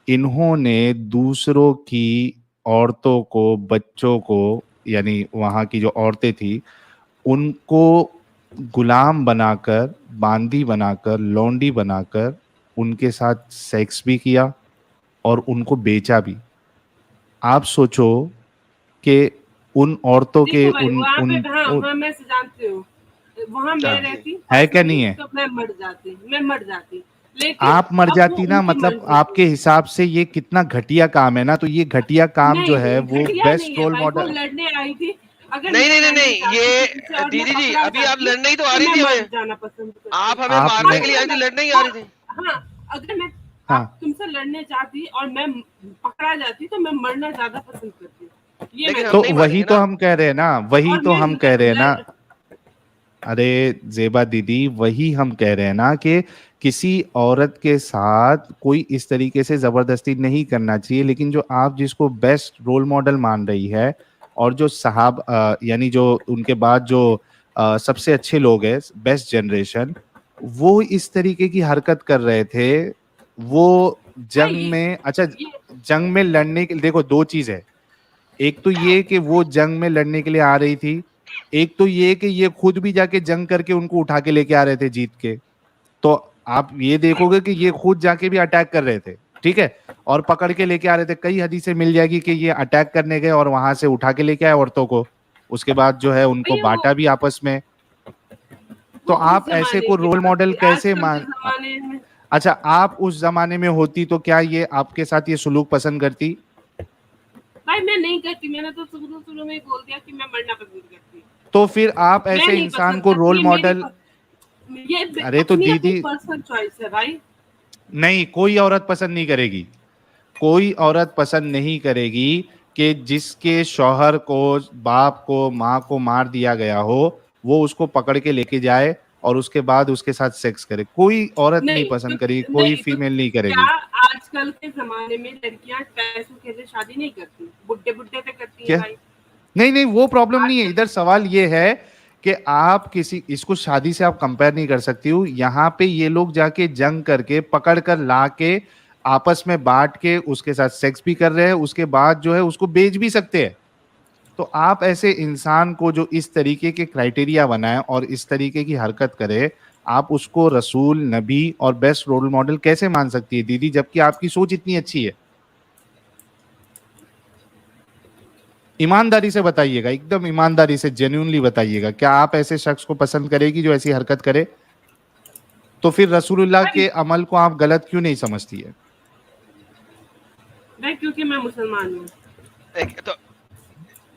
इन्होंने दूसरों की औरतों को, बच्चों को, यानी वहाँ की जो औरतें थी उनको गुलाम बनाकर, बांदी बनाकर, लौंडी बनाकर उनके साथ सेक्स भी किया और उनको बेचा भी। आप सोचो कि उन औरतों के देखो भाई उन वहाँ पे, उन, हाँ उन हाँ मैं से जानती हूँ, वहाँ क्या मैं रहती है क्या नहीं personally, है? तो मैं मर जाती, लेकिन आप मर अब वो जाती ना, उनकी मतलब मर्जी आपके थी। हिसाब से ये कितना घटिया काम है ना, तो ये घटिया काम जो है नहीं वो घटिया नहीं बेस्ट है रोल भाई, वो मॉडल। लड़ने आई थी। अगर नहीं मैं नहीं नहीं लड़ने नहीं, जाती किसी से ये और मैं दीदी जी पकड़ा अभी आप जाती, लड़ने ही तो आ तो रही मैं थी मर हमें, जाना पसंद करती। आप हमें आपने, मारने के लिए आई थी, लड़ने ही आ रही थी। हाँ, अगर मैं हाँ, आप तुमसे लड़ने जाती और मैं पकड़ा जाती तो मैं मरना ज्यादा पसंद करती, ये लेकिन मैं हम तो नहीं कहती वही मारेंगे तो ना। हम कह रहे हैं ना, वही और तो मैं हम कह रहे हैं ना। लड़, अरे जेबा दीदी, वही हम कह रहे हैं ना कि किसी औरत के साथ कोई इस तरीके से जबरदस्ती नहीं करना चाहिए। लेकिन जो आप जिसको बेस्ट रोल मॉडल मान रही है, और जो साहब यानी जो उनके बाद जो सबसे अच्छे लोग हैं, बेस्ट जनरेशन, वो इस तरीके की हरकत कर रहे थे। वो भाई जंग में, अच्छा, ये जंग में लड़ने के, देखो दो चीज है। एक तो ये कि वो जंग में लड़ने के लिए आ रही थी, एक तो ये कि ये खुद भी जाके जंग करके उनको उठा के लेके आ रहे थे जीत के। तो आप ये देखोगे कि ये खुद जाके भी अटैक कर रहे थे, ठीक है, और पकड़ के लेके आ रहे थे। कई हदीसें मिल जाएगी कि ये अटैक करने गए और वहां से उठा के लेके आए औरतों को, उसके बाद जो है उनको भैया बांटा भी आपस में। तो वो उस आप ऐसे जमाने को की रोल बात मॉडल थी, कैसे आजकल के मान, जमाने में अच्छा आप उस जमाने में होती तो क्या ये आपके साथ ये सुलूक पसंद करती? भाई मैं नहीं करती, मैंने तो शुरू में ही बोल दिया कि मैं मरना पसंद करती, तो फिर आप मैं ऐसे नहीं इंसान पसंद को करती, रोल ये मॉडल, ये अरे तो अपनी अपनी दीदी, पर्सनल चॉइस है भाई। नहीं कोई औरत पसंद नहीं करेगी, कोई औरत पसंद नहीं करेगी कि जिसके शौहर को, बाप को, माँ को मार दिया गया हो, वो उसको पकड़ के लेके जाए और उसके बाद उसके साथ सेक्स करे। कोई औरत नहीं नहीं तो पसंद करेगी, कोई तो फीमेल नहीं क्या करेगी। आजकल के जमाने में लड़कियां पैसों के लिए शादी नहीं करती, बुड्ढे बुड्ढे पे करती हैं क्या? भाई। नहीं नहीं, वो प्रॉब्लम नहीं है। आजकल इधर सवाल ये है कि आप किसी, इसको शादी से आप कंपेयर नहीं कर सकती हो। यहाँ पे ये लोग जाके जंग करके पकड़ कर ला के आपस में बांट के उसके साथ सेक्स भी कर रहे हैं, उसके बाद जो है उसको बेच भी सकते हैं। तो आप ऐसे इंसान को जो इस तरीके के क्राइटेरिया बनाए और इस तरीके की हरकत करे, आप उसको रसूल, नबी और बेस्ट रोल मॉडल कैसे मान सकती है दीदी, जबकि आपकी सोच इतनी अच्छी है? ईमानदारी से बताइएगा, एकदम ईमानदारी से, जेन्युइनली बताइएगा, क्या आप ऐसे शख्स को पसंद करेगी जो ऐसी हरकत करे? तो फिर रसूलुल्लाह भाई के अमल को आप गलत क्यों नहीं समझती है? भाई क्योंकि मैं मुसलमान हूँ। तो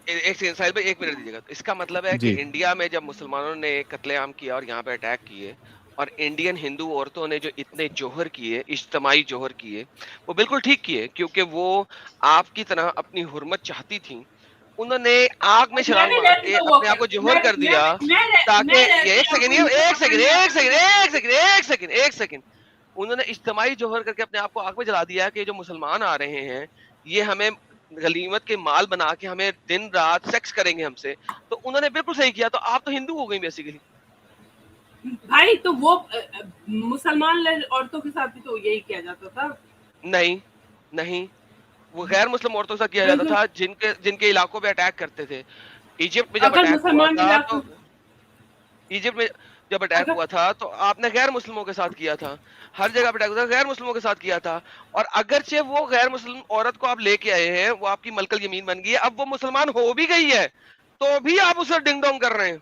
एक सेकंड साहिल भाई, एक मिनट दीजिएगा। तो इसका मतलब है कि जी, इंडिया में जब मुसलमानों ने कत्लेआम किया और यहाँ पे अटैक किए, और इंडियन हिंदू औरतों ने जो इतने जोहर किए, इज्तमाई जोहर किए, वो बिल्कुल ठीक किए, क्योंकि वो आपकी तरह अपनी हुर्मत चाहती थी। उन्होंने आग में छलांग मैंने मार रहती के तो वो अपने आप को जोहर कर मैं दिया, ताकि मैं ये रहती एक सेकंड, अपनी एक सेकंड, मुसलमान एक सेकंड, एक सेकंड, एक सेकंड, एक सेकंड, उन्होंने इज्तमाई जोहर करके अपने आप को आग में जला दिया कि जो मुसलमान आ रहे हैं ये हमें गलीमत के माल बना के हमें दिन रात सेक्स करेंगे हमसे। तो उन्होंने बिल्कुल सही किया। तो आप तो हिंदू हो गई बेसिकली। भाई, तो वो मुसलमान औरतों के साथ भी तो यही किया जाता था। नहीं नहीं, वो गैर मुस्लिम औरतों के साथ किया जाता था जिनके जिनके इलाकों पे अटैक करते थे। इजिप्ट में जब अगर अटैक हुआ मुसलमान था इलाकों तो इजिप्ट में जब अटैक अगर हुआ था तो आपने गैर मुस्लिमों के साथ किया था। हर जगह पे अटैक हुआ था, गैर मुस्लिमों के साथ किया था। और अगरचे वो गैर मुस्लिम औरत को आप लेके आए हैं, वो आपकी मलकल यमीन बन गई है, अब वो मुसलमान हो भी गई है, तो भी आप उसे डिंग डोंग कर रहे हैं।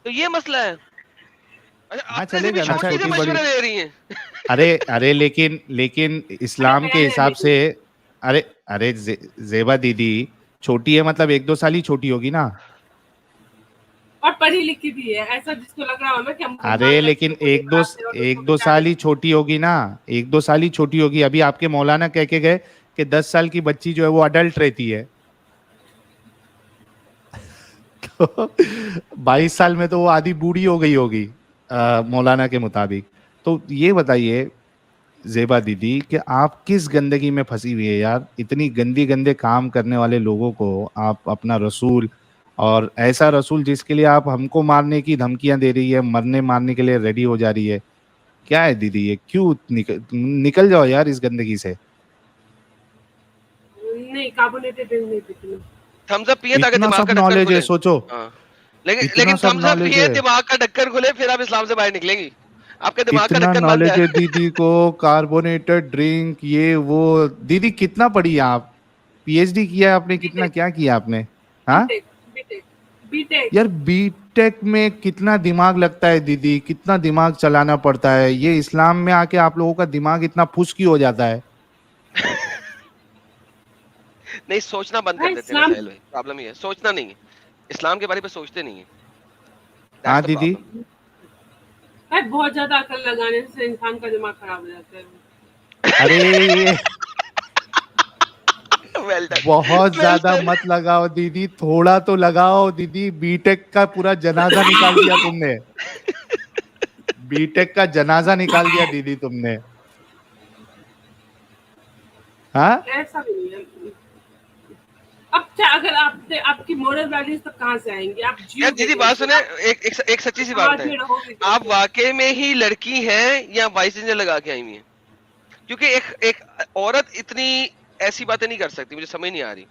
तो ये मसला है। अच्छा, हाँ अपने से भी चलेगा ना, छोटी से छोटी बड़ी। मशवरा ले रही हैं। अरे अरे लेकिन इस्लाम के हिसाब से, अरे अरे जेबा दीदी छोटी है मतलब 1-2 साल ही छोटी होगी ना। और पढ़ी लिखी भी है, ऐसा जिसको लग रहा हो ना कि हम अरे लेकिन एक दो साल ही छोटी होगी ना, 1-2 साल ही छोटी होगी। अभी आपके मौलाना कह के गए कि 10 साल की बच्ची जो है वो अडल्ट रहती है। तो 22 साल में तो वो आधी बूढ़ी हो गई होगी मौलाना के मुताबिक। तो ये बताइए जेबा दीदी कि आप किस गंदगी में फंसी हुई है यार, इतनी गंदी गंदे काम करने वाले लोगों को आप अपना रसूल, और ऐसा रसूल जिसके लिए आप हमको मारने की धमकियां दे रही है, मरने मारने के लिए रेडी हो जा रही है। क्या है दीदी ये, क्यों निकल जाओ यार इस गंदगी से। नहीं, कार्बोनेटेड ड्रिंक नहीं पीती मैं। थम्स अप पिए ताकि इतना दिमाग सब का ढक्कन नॉलेज खुले। है, सोचो हाँ, लेकिन इतना सब थम्स अप knowledge पिए है। दिमाग का ढक्कन खुले, फिर आप इस्लाम से बाहर निकलेंगी। आपके दिमाग का कितना ढक्कन बंद नॉलेज है है। दीदी को, कार्बोनेटेड ड्रिंक ये वो। दीदी कितना पढ़ी है आप, पीएचडी किया है आपने, कितना बीटेक क्या किया आपने? हाँ बीटेक बीटेक बीटेक। यार बीटेक में कितना दिमाग लगता है दीदी, कितना दिमाग चलाना पड़ता है। ये इस्लाम में आके आप लोगों का दिमाग इतना फुसकी हो जाता है। नहीं, सोचना बंद कर भाई देते हैं ना इस्लाम, साहिल भाई, प्रॉब्लम ये है, सोचना नहीं है, इस्लाम के बारे में सोचते नहीं है। हाँ That's the दीदी problem. भाई बहुत ज्यादा अकल लगाने से इंसान का दिमाग खराब हो जाता है। अरे ये Well done. बहुत Well ज्यादा done. मत लगाओ दीदी, थोड़ा तो लगाओ दीदी। बीटेक का पूरा जनाजा निकाल दिया तुमने, बीटेक का जनाजा निकाल दिया दीदी तुमने। हाँ ऐसा भी नहीं है। अब क्या, अगर आपकी मोरल वैल्यूज तक कहाँ से आएंगी? आप यार दीदी बात सुने, एक सच्ची सी बात है, आप वाकई में ही लड़की हैं या वाइस इंजन लगा के आई हुई हैं? क्योंकि एक औरत इतनी ऐसी बातें नहीं कर सकती, मुझे समझ नहीं आ रही।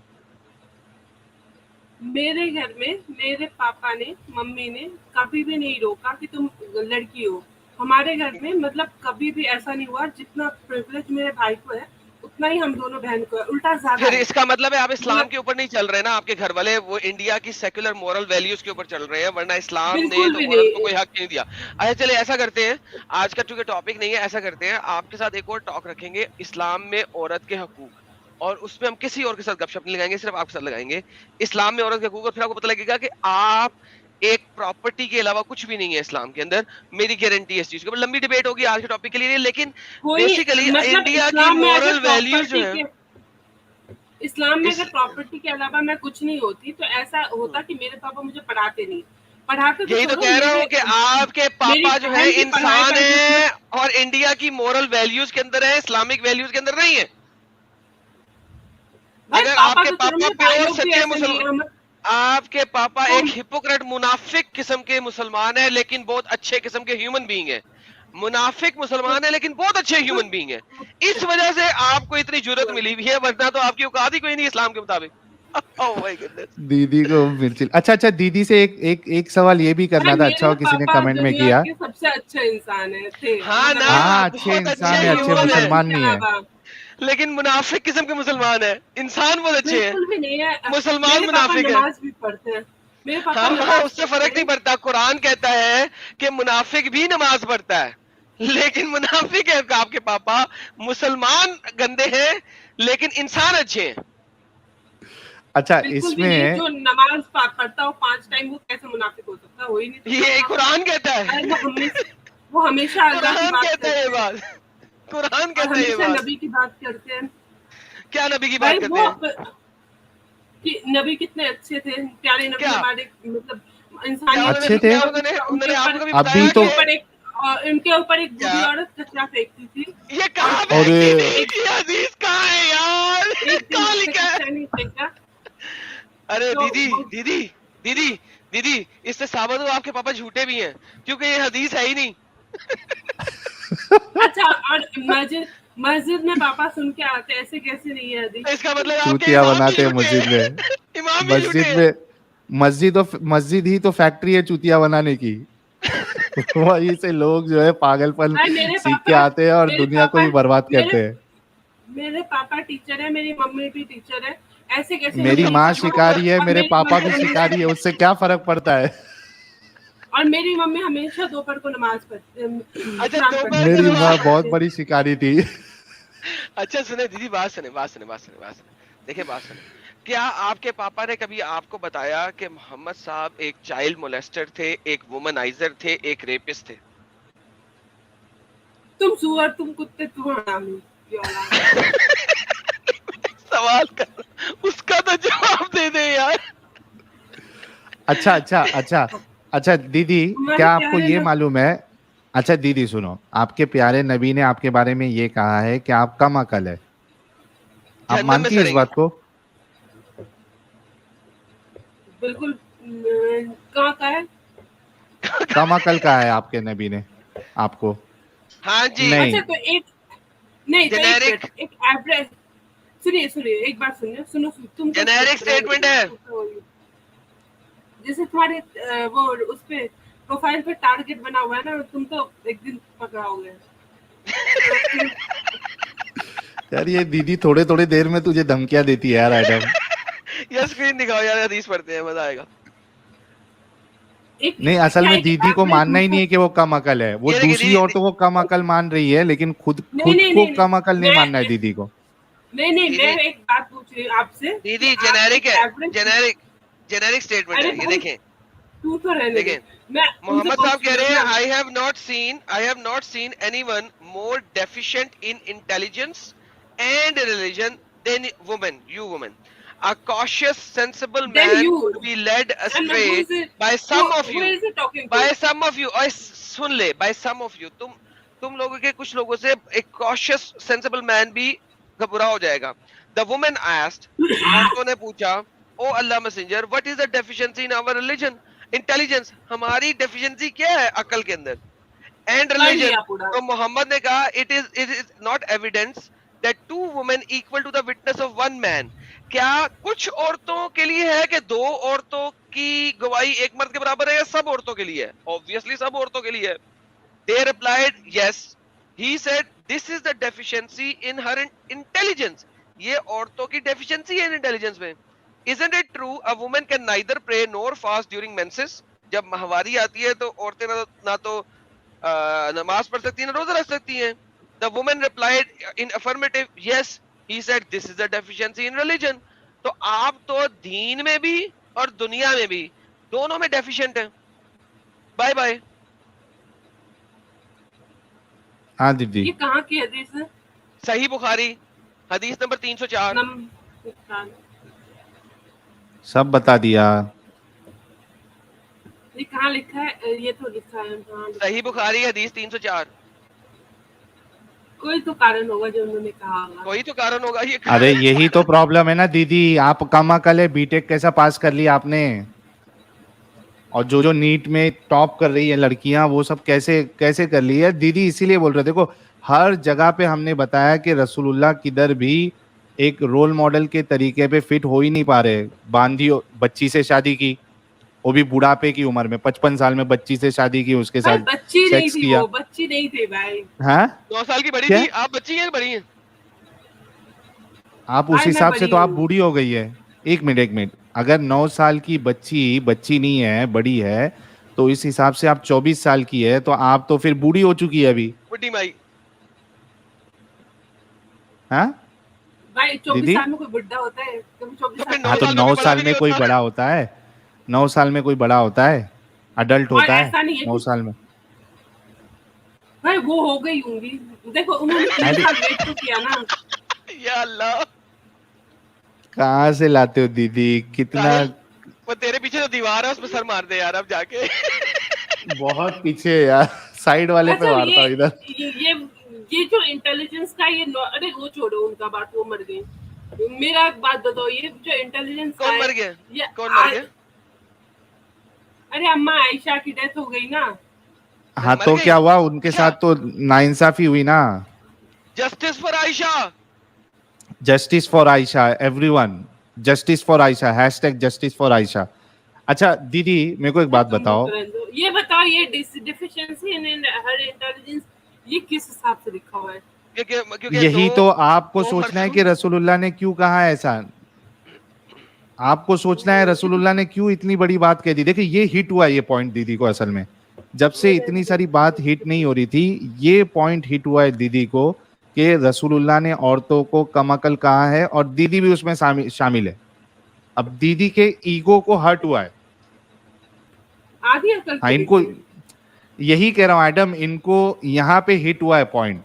मेरे घर में मेरे पापा ने, मम्मी ने कभी भी नहीं रोका कि तुम लड़की हो। हमारे घर में मतलब कभी भी ऐसा नहीं हुआ। जितना प्रिविलेज मेरे भाई को है उतना ही हम दोनों बहन को है, उल्टा ज्यादा फिर है। इसका मतलब है आप इस्लाम के ऊपर नहीं चल रहे ना, आपके घर वाले वो इंडिया की सेक्युलर मॉरल वैल्यूज के ऊपर चल रहे हैं, वरना इस्लाम ने बिल्कुल तो भी औरत नहीं। को कोई हक नहीं दिया। अच्छा चलिए ऐसा करते हैं, आज का चूंकि टॉपिक नहीं है, ऐसा करते हैं आपके साथ एक और टॉक रखेंगे इस्लाम में औरत के हकूक, और उसमें हम किसी और के साथ गपशप नहीं लगाएंगे, सिर्फ आपके साथ लगाएंगे इस्लाम में औरत के हकूक। और फिर आपको पता लगेगा कि आप एक प्रॉपर्टी के अलावा कुछ भी नहीं है इस्लाम के अंदर। मेरी गारंटी है इस चीज के ऊपर। लंबी डिबेट होगी आज के टॉपिक के लिए, लेकिन कोई बेसिकली मतलब इंडिया की इस्लाम में अगर मॉरल वैल्यूज जो प्रॉपर्टी है, के, इस्लाम में इस- अगर प्रॉपर्टी के अलावा मैं कुछ नहीं होती तो ऐसा होता कि मेरे पापा मुझे पढ़ाते नहीं। पढ़ाते यही तो छोड़ो, कह रहा हूँ मेरे- कि आपके मेरी पापा जो है बहन की पढ़ाई इंसान का है और इंडिया की मॉरल वैल्यूज के अंदर है, इस्लामिक वैल्यूज के अंदर नहीं है। भाई अगर पापा आपके तो पापा छोड़ो, भाई प्योर लोग भी सच्चे ऐसे नहीं है। मुसलमान, आपके पापा एक हिपोक्रेट मुनाफिक किस्म के मुसलमान है, लेकिन बहुत अच्छे किस्म के ह्यूमन बीइंग है। मुनाफिक मुसलमान है लेकिन बहुत अच्छे ह्यूमन बीइंग है। इस वजह से आपको इतनी जुर्रत मिली हुई है, वरना तो आपकी औकात ही कोई नहीं इस्लाम के मुताबिक। Oh my goodness. दीदी को मिर्ची। अच्छा दीदी से एक सवाल ये भी करना था, अच्छा हो किसी ने कमेंट में किया। के सबसे अच्छे इंसान है थे। हाँ ना, हाँ अच्छे बहुत इंसान है, अच्छे ह्यूमन है, मुसलमान नहीं है। लेकिन मुनाफिक किस्म के मुसलमान है, इंसान बहुत अच्छे हैं, बिल्कुल भी नहीं है। मुसलमान मेरे पापा मुनाफिक है। नमाज भी पढ़ते हैं। मेरे पापा हाँ नमाज उससे फर्क नहीं पड़ता। कुरान कहता है कि मुनाफिक भी नमाज पढ़ता है, लेकिन मुनाफिक है आपके पापा। मुसलमान गंदे हैं लेकिन इंसान अच्छे हैं। अच्छा बिल्कुल भी नहीं। इसमें जो नमाज पढ़ता हो 5 टाइम, वो कैसे मुनाफिक हो सकता है? हो ही नहीं सकता। ये कुरान कहता है, वो हमेशा अल्लाह की कुरान बात कहता है ये करते हैं बात, कुरान और कहता है ये हमेशा बात। नबी की बात करते हैं। क्या नबी की भाई बात वो करते हैं? कि नबी कितने अच्छे थे, प्यारे नबी क्या? हमारे मतलब क्या इंसानियत अच्छे थे? उन्होंने आपको कभी अभी बताया तो- कि उनके ऊपर एक बूढ़ी क्या? औरत कचरा फेंकती थी। ये कहाँ पे अरे ये हदीस कहाँ है यार? एक दिन कहाँ उसने लिखा है? कचरा नहीं फेंका। अरे तो दीदी वो- दीदी दीदी दीदी, इससे साबित हो आपके पापा झूठे भी हैं, क्योंकि ये हदीस है ही नहीं। अच्छा, और मस्जिद में पापा सुन के आते, ऐसे कैसे नहीं है हदीस? इसका मतलब आपके चूतिया इमाम भी बनाते हैं झूठे मस्जिद हैं। में। इमाम भी झूठे मस्जिद हैं। में मस्जिद ही तो फैक्ट्री है चूतिया बनाने की। वहीं से लोग जो है पागलपन भाई मेरे सीख के पापा- आते हैं और मेरे दुनिया को ही पापा- बर्बाद मेरे- करते हैं। मेरे पापा टीचर है, मेरी मम्मी भी टीचर है। ऐसे कैसे मेरी नहीं माँ टीचर हो? शिकारी है, और मेरे मेरी पापा मम्मी भी हमेशा- शिकारी है, उससे क्या फर्क पड़ता है? और मेरी मम्मी हमेशा दोपहर को नमाज पढ़ती अच्छा, कुरान दोपहर पढ़ती मेरी है। माँ बहुत बड़ी शिकारी थी। अच्छा सुने दीदी, बात सुने। देखिए बात सुने, क्या आपके पापा ने कभी आपको बताया कि मोहम्मद साहब एक चाइल्ड मोलेस्टर थे, एक वुमनाइजर थे, एक रेपिस्ट थे? तुम सुअर, तुम कुत्ते, तुम हरामी की औलाद। सवाल कर, उसका तो जवाब दे दे यार। अच्छा दीदी, हमारे क्या आपको प्यारे ये नबी- मालूम है? अच्छा दीदी सुनो, आपके प्यारे नबी ने आपके बारे में ये कहा है कि आप कम अकल है। आप जहन्नम में मानती है इस सड़ेंगे। बात को? बिल्कुल। कहाँ का है? कम अकल का है आपके नबी ने आपको? हाँ जी। नहीं। अच्छा तो एक नहीं तो एक जेनेरिक मिनट, एक एवरेज सुनिए एक बात सुनिए, सुनो तुम तो जेनेरिक स्टेटमेंट है। जैसे तुम्हारे वो उस पे प्रोफाइल पे टारगेट बना हुआ है ना, तुम तो एक दिन पकड़ाओगे। यार ये दीदी थोड़े थोड़े देर में तुझे धमकियां देती है यार एडम। यार स्क्रीन दिखाओ यार, हदीस पढ़ते हैं, मजा आएगा। एक नहीं, असल क्या में एक दीदी को average मानना ही नहीं है मतलब- कि वो कम अकल है, वो ये देखिए दूसरी दीदी, औरतों को कम अकल मान रही है, लेकिन खुद नहीं नहीं को नहीं कम अकल नहीं मानना है मैं दीदी को। नहीं मैं दीदी एक बात पूछ रही हूँ आपसे दीदी कि आप जेनेरिक एक है, एवरेज जेनेरिक स्टेटमेंट अरे है ये। भाई देखें तू तो रहने दे। देखें, मैं उनसे मोहम्मद साहब पूछ कह रही रहे हूँ हैं, ना, I have not seen anyone more deficient in intelligence and religion than women, you women. A cautious, sensible then man you could be led and astray who is it by some of who you, is it talking to? by some of you, और सुन ले, by some of you, तुम लोगों के कुछ लोगों से एक cautious, sensible man भी घबरा हो जाएगा। The woman asked, औरतों ने पूछा, ओ अल्लाह messenger, what is the deficiency in our religion? Intelligence, हमारी deficiency क्या है अकल के अंदर? And पढ़ लिया religion, पूरा। तो मोहम्मद ने कहा, it is not evidence that two women equal to the witness of one man. क्या कुछ औरतों के लिए है कि दो औरतों की गवाही एक मर्द के बराबर है, या सब औरतों के लिए है? Obviously सब औरतों के लिए है। They replied, yes. He said, this is the deficiency in her intelligence. ये औरतों की deficiency है intelligence में। Isn't it true? A woman can neither pray nor fast during menses. जब माहवारी आती है तो औरतें ना तो नमाज पढ़ सकती है ना रोजा रख सकती हैं। The woman replied in affirmative, yes. He said, this is the deficiency in religion. तो आप तो दीन में भी और दुनिया में भी दोनों में डेफिशिएंट हैं। Bye bye. हाँ दीदी, ये कहाँ की हदीस है? सही बुखारी हदीस नंबर 304। सब बता दिया। ये कहाँ लिखा है? ये तो लिखा है कहाँ लिखा सही है? बुखारी हदीस 304। कोई तो कारण होगा जो उन्होंने कहा होगा। कोई तो कारण होगा ये। अरे यही तो प्रॉब्लम है ना दीदी, आप कम अकल है, बीटेक कैसा पास कर लिया आपने? और जो जो नीट में टॉप कर रही है लड़कियां, वो सब कैसे कैसे कर ली है दीदी? इसीलिए बोल रहे, देखो हर जगह पे हमने बताया कि रसूलुल्लाह किधर भी एक रोल मॉडल के तरीके पे फिट हो ही नहीं पा रहे। बांधी बच्ची से शादी की, वो भी बुढ़ापे की उम्र में, 55 साल में बच्ची से शादी की, उसके भाई साथ बच्ची नहीं सेक्स थी, किया। वो बच्ची नहीं थी भाई। हाँ 9 साल की बड़ी क्या? थी। आप बच्ची हैं बड़ी हैं? आप उस भाई मैं हिसाब से बड़ी तो आप हूँ। बूढ़ी हो गई है। एक मिनट, अगर 9 साल की बच्ची नहीं है, बड़ी है, तो इस हिसाब से आप 24 साल की है, तो आप तो फिर बूढ़ी हो चुकी है अभी। बुड्ढी माई। हाँ भाई 24 दीदी? साल में कोई बुढ़ा होता है? कभी 24 तो साल फिर में हाँ 9 तो साल में 9 कोई बड़ा साल भी में नहीं कोई होता। बड़ा होता है? 9 साल में कोई बड़ा होता है? अडल्ट और होता है ऐसा नहीं है 9 कि साल में? भाई वो हो गई होंगी। देखो उन्होंने 3 अरे साल वेट तो किया ना। या अल्लाह, कहाँ से लाते हो दीदी? कितना साहिल, वो तेरे पीछे जो दीवार है उसमें सर मार दे यार अब जाके। बहुत पीछे है यार, साइड वाले पे अच्छा मारता हूँ इधर। ये जो इंटेलिजेंस का ये अरे वो छोड़ो उनका बात, वो मर गई। मेरा एक बात बताओ, ये जो इंटेलिजेंस कौन मर गया? कौन मर गया? अरे अम्मा आयशा की डेथ हो गई ना। हाँ मर तो गई? क्या हुआ उनके अच्छा। साथ? तो नाइंसाफी हुई ना। Justice for Ayesha. Justice for Ayesha, everyone, justice for Ayesha, #justice for Ayesha. अच्छा दीदी मेरे को एक बात बताओ, ये बताओ, ये डिफिशिएंसी इन हर इंटेलिजेंस ये किस हिसाब से लिखा हुआ है? क्योंकि यही दो- तो आपको दो सोचना है मर्दों- कि रसूलुल्लाह ने क्यों कहा ऐसा। आपको सोचना है रसूलुल्लाह ने क्यों इतनी बड़ी बात कह दी। देखिए ये हिट हुआ ये पॉइंट दीदी को, असल में जब से इतनी सारी बात हिट नहीं हो रही थी, ये पॉइंट हिट हुआ है दीदी को कि रसूलुल्लाह ने औरतों को कम अकल कहा है और दीदी भी उसमें शामिल है। अब दीदी के ईगो को हर्ट हुआ है। आधी अकल हाँ, चली इनको गई। यही कह रहा हूँ एडम, इनको यहाँ पे हिट हुआ है पॉइंट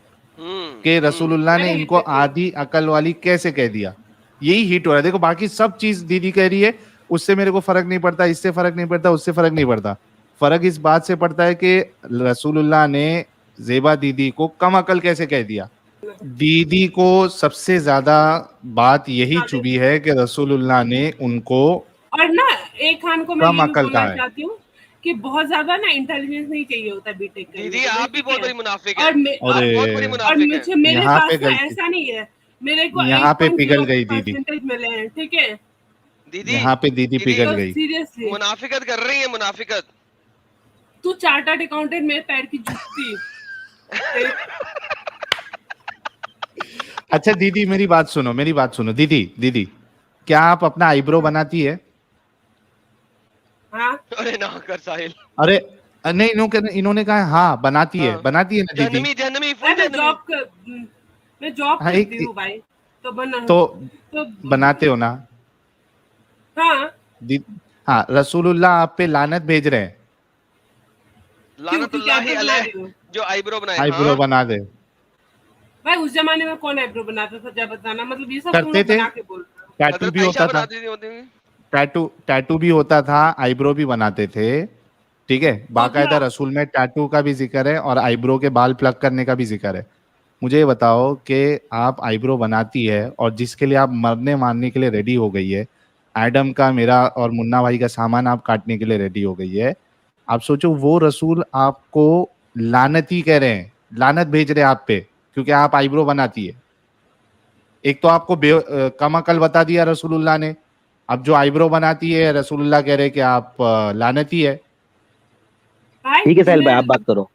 कि रसूलुल्लाह ने मैंने इनको हिट किया। आधी अकल वाली कैसे कह दिया, यही हिट हो रहा है। देखो बाकी सब चीज दीदी कह रही है उससे मेरे को फर्क नहीं पड़ता, इससे फर्क नहीं पड़ता, उससे फर्क नहीं पड़ता। फर्क इस बात से पड़ता है कि रसूलुल्लाह ने ज़ेबा दीदी को कम अकल कैसे कह दिया। दीदी को सबसे ज्यादा बात यही चुभी है कि रसूलुल्लाह ने उनको और ना एक खान को मैं कम ये भी अकल बोलना कहा है। चाहती हूँ कि बहुत ज्यादा ना इंटेलिजेंस नहीं चाहिए होता बीटेक करने दीदी के लिए, आप भी ठीक बहुत है? बड़ी मुनाफिक और है, मैं- आप अरे, बहुत बड़ी और मुनाफिक है। मुझे मेरे यहाँ पास पे ना गलती- ऐसा नहीं है, मेरे को यहाँ पे पिघल गई दीदी। परसेंटेज मिले हैं, ठीक है? दीदी यहाँ पे दीदी पिघल तो गई। सीरियसली मुनाफिकत कर रही है, मुनाफिकत। तू चार्टर्ड अकाउंटेंट मेरे पैर की जूती। अच्छा दीदी मेरी बात सुनो, मेरी बात सुनो दीदी। दीदी क्या आप अपना आईब्रो बनाती है? हाँ अरे ना कर साहिल। अरे नहीं, इन्होंने कहा हाँ बनाती है, हाँ। बनाती है ना दीदी। जहनमी जहनमी फुल मैं जहनमी। जॉब हाँ, करती हूँ भाई, तो बना तो बनाते हो ना हाँ हाँ, रसूलुल्लाह आप पे लानत भेज रहे हैं, लानतुल्लाहि क्या अलैह, बना रही हो? जो आईब्रो बनाए। आईब्रो हाँ। बना दे। भाई उस जमाने में कौन आईब्रो बनाता था, जब बताना, मतलब ये सब करते तुम लोग थे। बना के बोल रहे हो। टैटू हजरत भी आयशा होता था, बनाती थी होती थी। टैटू भी होता था, आईब्रो भी बनाते थे, ठीक है। बाकायदा क्या? रसूल में टैटू का भी जिक्र है और आईब्रो के बाल प्लग करने का भी जिक्र है। मुझे ये बताओ कि आप आईब्रो बनाती है और जिसके लिए आप मरने मारने के लिए रेडी हो गई है, एडम का, मेरा और मुन्ना भाई का सामान आप काटने के लिए रेडी हो गई है, आप सोचो वो रसूल आपको लानती कह रहे हैं, लानत भेज रहे हैं आप पे क्योंकि आप आईब्रो बनाती है। एक तो आपको कम अकल बता दिया रसूलुल्लाह ने, अब जो आईब्रो बनाती है रसूलुल्लाह कह रहे हैं कि आप लानती है। भाई ठीक है साहिल भाई, मैं- आप बात करो।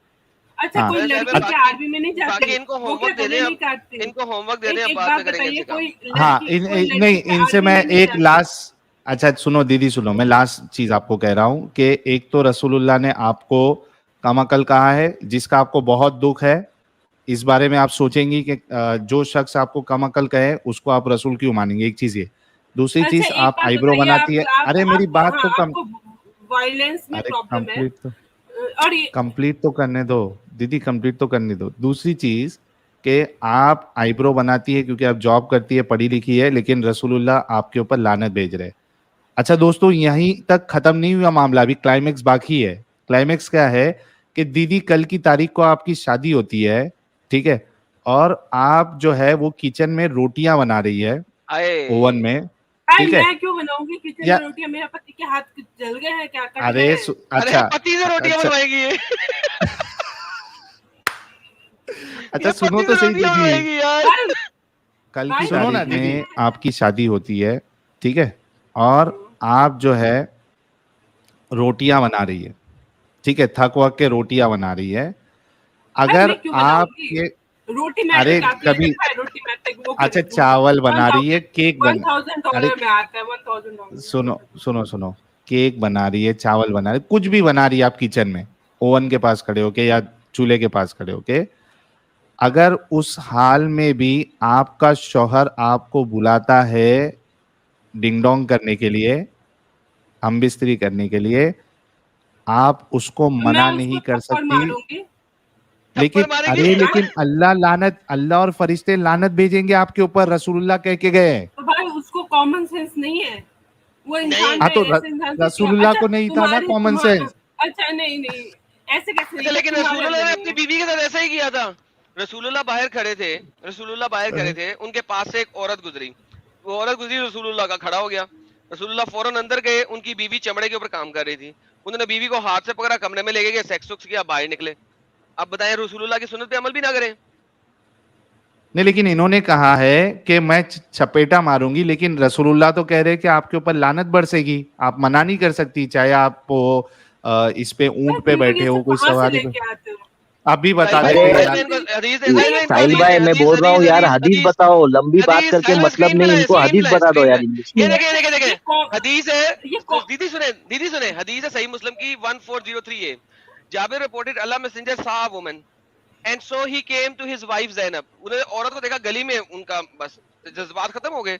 अच्छा हाँ। कोई वैसे लड़की बाकी- क्या आर्मी में नहीं जाती? बाकी इनको वो होमवर्क क्या दे गले दें, नहीं काटती? इनको होमवर्क दे दें, एक अब बाद बात में करेंगे बताइए, इनसे काम। कोई हाँ लड़की- कोई लड़की नहीं, क्या इनसे आर्मी मैं में नहीं एक जाती? लास्ट, अच्छा सुनो दीदी सुनो, मैं लास्ट चीज आपको कह रहा हूं कि एक तो रसूलुल्लाह ने आपको कम अकल कहा है जिसका आपको बहुत दुख है। इस बारे में आप सोचेंगी कि जो शख्स आपको कम अकल कहे उसको आप रसूल क्यों मानेंगे, एक चीज ये। दूसरी अच्छा, चीज एक आप बात आईब्रो बताइए, बनाती है। अरे मेरी बात तो कम, आपको वायलेंस में अरे प्रॉब्लम है कंप्लीट तो और ये कंप्लीट तो करने दो दीदी, कंप्लीट तो करने दो। दूसरी चीज कि आप आईब्रो बनाती है क्योंकि आप जॉब करती है, पढ़ी लिखी है, लेकिन रसूलुल्लाह आपके ऊपर लानत भेज रहे हैं। अच्छा दोस्तों, यहीं तक खत्म नहीं हुआ मामला, अभी क्लाइमेक्स बाकी है। क्लाइमेक्स क्या है कि दीदी कल की तारीख को आपकी शादी होती है, ठीक है, और आप जो है वो किचन में रोटियां बना रही है आए ओवन में, भाई ठीक है। मैं क्यों बनाऊंगी किचन या- में रोटियां? मेरे पति के हाथ जल गए हैं क्या, कट गए अरे हैं? अरे अच्छा पति से रोटियां अच्छा, बनवाएगी ये। अच्छा ये सुनो पति तो से सही रोटियां दीदी, बनवाएगी यार। भाई, कल भाई, की सुनो ना तारीख दीदी। में आपकी शादी होती है, ठीक है, और आप जो है रोटियां बना रही है, ठीक है, थक वक के रोटियां बना रही है। अगर मैं क्यों आप बनाऊंगी? ये रोटी अरे मैट्रिक आती है, कभी, देखा है रोटी मैट्रिक? वो अच्छा चावल बना रही है, केक बन, 1000 अरे डॉलर में आता है, $1000। सुनो सुनो सुनो, केक बना रही है, चावल बना रही है, कुछ भी बना रही है आप किचन में ओवन के पास खड़े होके या चूल्हे के पास खड़े होके, अगर उस हाल में भी आपका शौहर आपको बुलाता है डिंग डोंग करने के लिए, हम बिस्तरी करने के लिए, आप उसको मना नहीं कर सकती। मारूंगी। लेकिन थप्पड़ मारेंगे? अरे लेकिन अल्लाह और फरिश्ते लानत भेजेंगे आपके ऊपर, रसूलुल्लाह कह के गए। तो भाई उसको कॉमन सेंस नहीं है, वो इंसान हाँ है, तो ऐसे इंसान से रसूलुल्लाह क्या- को नहीं था ना कॉमन सेंस। अच्छा नहीं नहीं, ऐसे कैसे? अच्छा लेकिन रसूलुल्लाह ने अपनी बीवी के साथ ऐसा ही किया था। रसूलुल्लाह बाहर खड़े थे, रसूलुल्लाह बाहर खड़े थे, उनके पास से एक औरत गुजरी, वो औरत गुजरी, रसूलुल्लाह का खड़ा हो गया, रसूलुल्लाह फौरन अंदर गए, उनकी बीवी चमड़े के ऊपर काम कर रही थी, उन्होंने बीवी को हाथ से पकड़ा, कमरे में लेके गए, सेक्स वक्स किया, बाहर निकले। अब बताएं रसूलुल्लाह की सुन्नत पे अमल भी ना करें? नहीं लेकिन इन्होंने कहा है कि मैं चपेटा मारूंगी, लेकिन रसूलुल्लाह तो कह रहे हैं कि आपके ऊपर लानत बरसेगी, आप मना नहीं कर सकती, चाहे आप इस पे ऊंट पे बैठे हो, कोई सवारी पे। अभी बता साहिल देते भाई, हैं साहिल यार। भाई, हदीस है, साहिल भाई, साहिल भाई मैं बोल रहा हूँ यार, हदीस बताओ, लंबी बात करके मतलब नहीं, इनको हदीस बता दो यार इंग्लिश ये में। देखे देखे देखे ये कौन- हदीस है, ये तो कौन- दीदी सुने, हदीस है सही मुस्लिम की 1403 है। Jabir reported Allah messenger saw a woman and so he came to his wife Zainab। उन्होंने औरत को देखा गली में, उनका बस जज्बात खत्म हो गए।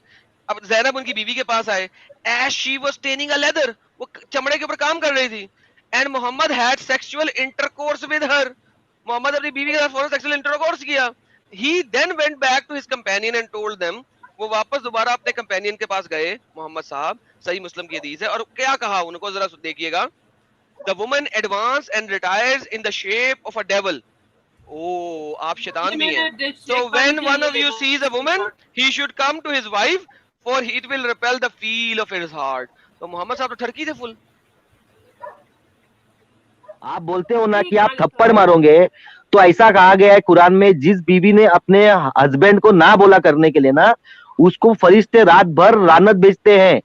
अब जैनब उनकी बीवी के पास आए, as she was staining a leather, वो चमड़े के ऊपर काम कर रही थी, and Mohammad had sexual intercourse with her, Mohammad अपनी बीवी के साथ फौरन सेक्सुअल इंटरकोर्स किया। he then went back to his companion and told them, वो वापस दोबारा अपने कंपेनियन के पास गए मोहम्मद साहब, सही मुस्लिम की हदीस है, और क्या कहा उनको जरा देखिएगा। the woman advanced and retires in the shape of a devil। ओ आप शैतान भी हैं। So when one of you sees a woman, he should come to his wife, for it will repel the feel of his heart। तो मोहम्मद साहब तो ठरकी थे full. आप बोलते हो ना कि आप थप्पड़ मारोगे, तो ऐसा कहा गया है कुरान में, जिस बीवी ने अपने हस्बैंड को ना बोला करने के लिए ना, उसको फरिश्ते रात भर लानत भेजते हैं,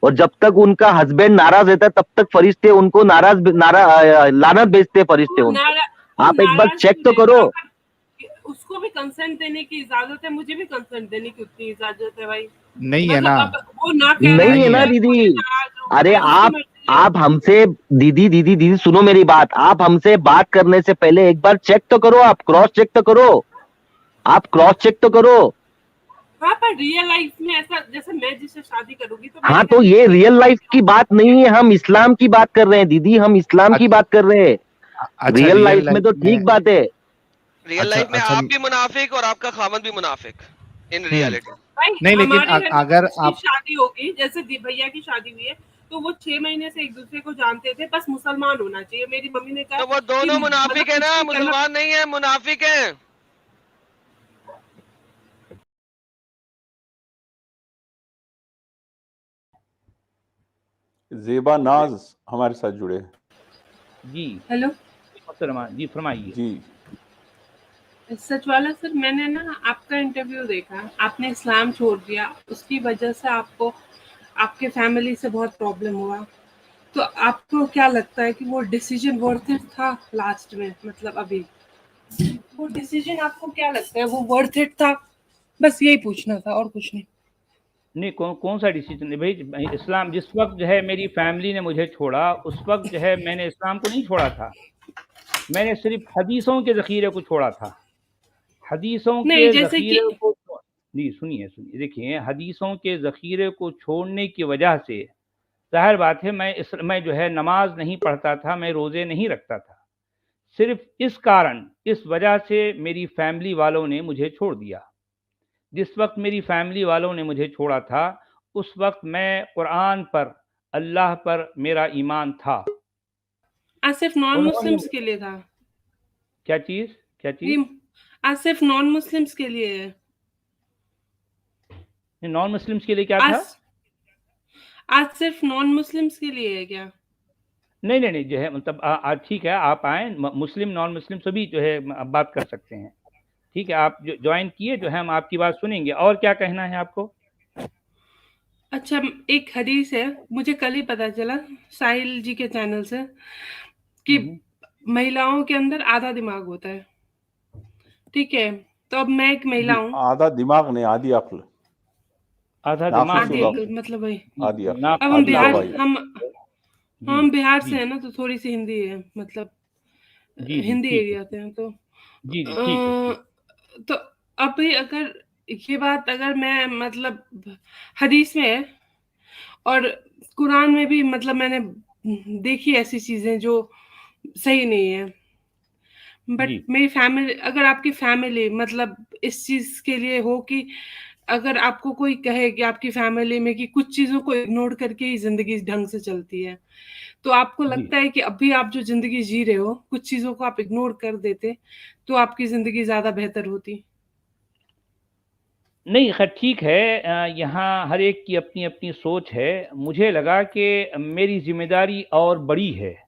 और जब तक उनका हस्बैंड नाराज रहता है तब तक फरिश्ते उनको लानत भेजते हैं फरिश्ते उनको। आप एक बार चेक तो करो। उसको भी कंसेंट देने की इजाजत है, मुझे भी कंसेंट देने की उतनी इजाजत है भाई। नहीं है ना, वो ना कह नहीं रहा है ना मैं दीदी। खुद नाराज हूं, अरे उसकी आप मर्जी है। आप हमसे दीदी सुनो मेरी बात, आप हमसे बात करने से पहले एक बार चेक तो करो, आप क्रॉस चेक तो करो, आप क्रॉस चेक तो करो। हाँ पर रियल लाइफ में ऐसा, जैसे मैं जिससे शादी करूंगी तो हाँ तो ये रियल लाइफ की बात नहीं है, हम इस्लाम की बात कर रहे हैं दीदी, हम इस्लाम की बात कर रहे हैं। अच्छा रियल लाइफ में तो ठीक बात है। रियल अच्छा, लाइफ में अच्छा, आप भी मुनाफिक और आपका खामन भी मुनाफिक इन रियलिटी। भाई नहीं, लेकिन हमारे घर में अगर किसी की आप शादी होगी, जैसे भैया की शादी हुई है, तो वो 6 महीने से एक दूसरे को जानते थे, बस मुसलमान होना चाहिए। मेरी मम्मी ने कहा तो वो दोनों कि मुनाफिक है मतलब ना, कुछ भी करना- मुसलमान नहीं है, मुनाफिक है। ज़ेबा नाज हमारे साथ जुड़े हैं। जी हेलो मोहतरमा जी, फरमाइए। जी सच वाला सर, मैंने ना आपका इंटरव्यू देखा, आपने इस्लाम छोड़ दिया, उसकी वजह से आपको आपके फैमिली से बहुत प्रॉब्लम हुआ, तो आपको क्या लगता है कि वो डिसीजन वर्थ इट था लास्ट में? मतलब अभी वो डिसीजन आपको क्या लगता है, वो वर्थ इट था? बस यही पूछना था और कुछ नहीं। नहीं, कौन सा डिसीजन है भाई? इस्लाम जिस वक्त जो है मेरी फैमिली ने मुझे छोड़ा, उस वक्त जो है मैंने इस्लाम को नहीं छोड़ा था, मैंने सिर्फ हदीसों के ज़ख़ीरे को छोड़ा था। हदीसों के ज़ख़ीरे को जी सुनिए, देखिए, हदीसों के ज़ख़ीरे को छोड़ने की वजह से ज़ाहिर बात है मैं जो है नमाज नहीं पढ़ता था, मैं रोज़े नहीं रखता था। सिर्फ इस कारण, इस वजह से मेरी फैमिली वालों ने मुझे छोड़ दिया। जिस वक्त मेरी फैमिली वालों ने मुझे छोड़ा था, उस वक्त मैं कुरान पर, अल्लाह पर मेरा ईमान था। आज सिर्फ नॉन मुस्लिम्स के लिए था? क्या चीज़? आज सिर्फ नॉन मुस्लिम्स के लिए है? नॉन मुस्लिम्स के लिए क्या था? आज सिर्फ नॉन मुस्लिम्स के लिए है क्या? नहीं, जो है मतलब ठीक है, आप आए, मुस्लिम नॉन मुस्लिम सभी जो है बात कर सकते हैं। ठीक है, आप जो ज्वाइन किए, जो है हम आपकी बात सुनेंगे। और क्या कहना है आपको? अच्छा, एक हदीस है, मुझे कल ही पता चला साहिल जी के चैनल से, कि महिलाओं के अंदर आधा दिमाग होता है। ठीक है, तो अब मैं एक महिला हूँ। आधा दिमाग नहीं, आधी अक्ल। आधा दिमाग आधी अक्ल मतलब वही। आधी अक्ल। अब हम बिहार हम बिहार से है ना, तो थोड़ी सी हिंदी है, मतलब हिंदी एरिया से हैं, तो जी ठीक है। तो अभी अगर ये बात, अगर मैं मतलब हदीस में है और कुरान में भी, मतलब मैंने देखी ऐसी चीजें जो सही नहीं है, बट मेरी फैमिली, अगर आपकी फैमिली मतलब इस चीज के लिए हो कि अगर आपको कोई कहे कि आपकी फैमिली में कि कुछ चीजों को इग्नोर करके ही जिंदगी ढंग से चलती है, तो आपको लगता है कि अभी आप जो जिंदगी जी रहे हो, कुछ चीजों को आप इग्नोर कर देते तो आपकी जिंदगी ज्यादा बेहतर होती? नहीं, खैर ठीक है, यहाँ हर एक की अपनी अपनी सोच है। मुझे लगा कि मेरी जिम्मेदारी और बड़ी है।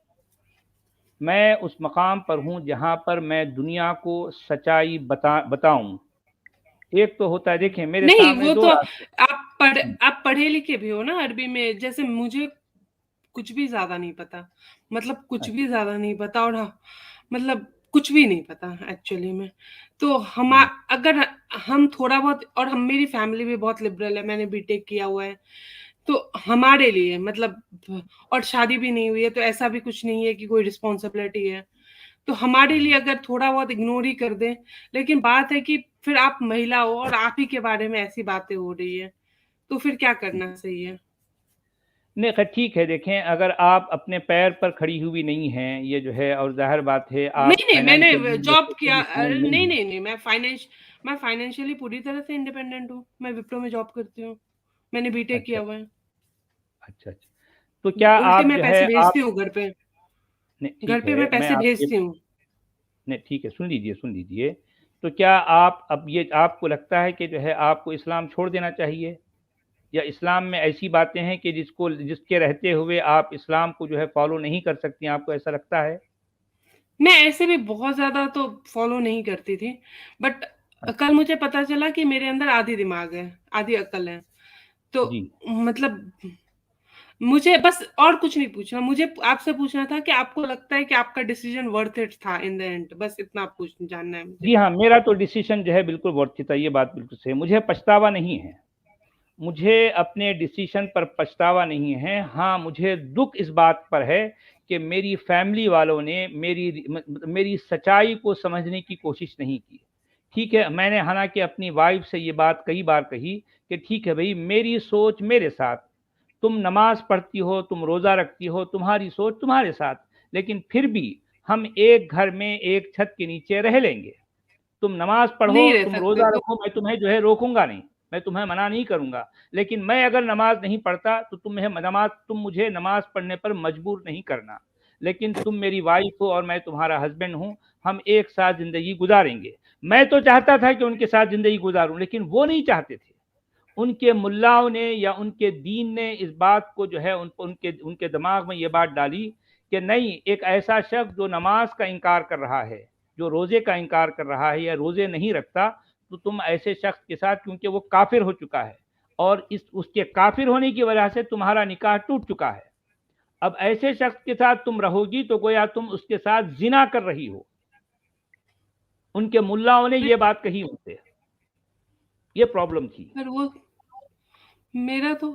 मैं उस मकाम पर हूँ जहाँ पर मैं दुनिया को सच्चाई बताऊं। एक तो होता है, देखें मेरे नहीं, सामने वो दो तो रास्ते। आप पढ़े लिखे भी हो ना अरबी में, जैसे मुझे कुछ भी ज्यादा नहीं पता, मतलब कुछ भी ज्यादा नहीं पता, और हाँ, मतलब कुछ भी नहीं पता एक्चुअली में। तो अगर हम थोड़ा बहुत, और हम मेरी फैमिली भी बहुत लिबरल है, मैंने बीटेक किया हुआ है, तो हमारे लिए मतलब, और शादी भी नहीं हुई है, तो ऐसा भी कुछ नहीं है कि कोई रिस्पॉन्सिबिलिटी है, तो हमारे लिए अगर थोड़ा बहुत इग्नोर ही कर दें। लेकिन बात है कि फिर आप महिला हो और आप ही के बारे में ऐसी बातें हो रही है, तो फिर क्या करना सही है? नहीं खैर ठीक है, देखें अगर आप अपने पैर पर खड़ी हुई नहीं हैं, ये जो है, और जाहिर बात है आप नहीं मैंने फाइनेंशियली या जॉब किया, सोशली साउंड नहीं नहीं हैं। नहीं नहीं, मैं फाइनेंशियली पूरी तरह से इंडिपेंडेंट हूँ। मैं विप्रो में जॉब करती हूँ, मैंने बीटेक अच्छा किया हुआ है। अच्छा अच्छा। तो क्या उल्टे आप मैं जो है पैसे आप, भेजती हूँ घर पे, नहीं घर ठीक पे मैं है, मैं पैसे आपके, भेजती हूँ। नहीं ठीक है, सुन लीजिए। तो क्या आप अब ये आपको लगता है कि जो है आपको इस्लाम छोड़ देना चाहिए, या इस्लाम में ऐसी बातें हैं कि जिसके रहते हुए आप इस्लाम को जो है फॉलो नहीं कर सकती, आपको ऐसा लगता है? मैं ऐसे भी बहुत ज्यादा तो फॉलो नहीं करती थी, बट कल मुझे पता चला कि मेरे अंदर आधी दिमाग है, आधी अकल है। तो जी मतलब मुझे बस और कुछ नहीं पूछना, मुझे आपसे पूछना था कि आपको लगता है कि आपका डिसीजन वर्थ इट था इन द एंड, बस इतना पूछ जानना है मुझे। जी हाँ, मेरा तो डिसीजन जो है बिल्कुल वर्थ था, ये बात बिल्कुल सही है। मुझे पछतावा नहीं है, मुझे अपने डिसीजन पर पछतावा नहीं है। हाँ, मुझे दुख इस बात पर है कि मेरी फैमिली वालों ने मेरी सच्चाई को समझने की कोशिश नहीं की। ठीक है, मैंने हालांकि अपनी वाइफ से ये बात कई बार कही कि ठीक है भाई, मेरी सोच मेरे साथ, तुम नमाज पढ़ती हो, तुम रोज़ा रखती हो, तुम्हारी सोच तुम्हारे साथ, लेकिन फिर भी हम एक घर में एक छत के नीचे रह लेंगे। तुम नमाज नहीं पढ़ो, रह तुम सकते रोज़ा तो। रखो, मैं तुम्हें जो है रोकूंगा नहीं, मैं तुम्हें मना नहीं करूंगा। लेकिन मैं अगर नमाज नहीं पढ़ता तो तुम मुझे नमाज पढ़ने पर मजबूर नहीं करना। लेकिन तुम मेरी वाइफ हो और मैं तुम्हारा हस्बैंड हूं, हम एक साथ जिंदगी गुजारेंगे। मैं तो चाहता था कि उनके साथ जिंदगी गुजारूं, लेकिन वो नहीं चाहते थे। उनके मुल्लाओं ने या उनके दीन ने इस बात को जो है उनके दिमाग में ये बात डाली कि नहीं, एक ऐसा शख्स जो नमाज का इनकार कर रहा है, जो रोजे का इनकार कर रहा है या रोजे नहीं रखता, तो तुम ऐसे शख्स के साथ, क्योंकि वो काफिर हो चुका है और इस उसके काफिर होने की वजह से तुम्हारा निकाह टूट चुका है, अब ऐसे शख्स के साथ तुम रहोगी तो गोया तुम उसके साथ जिना कर रही हो। उनके मुल्लाओं ने ये बात कही उनसे, ये प्रॉब्लम थी। पर वो मेरा तो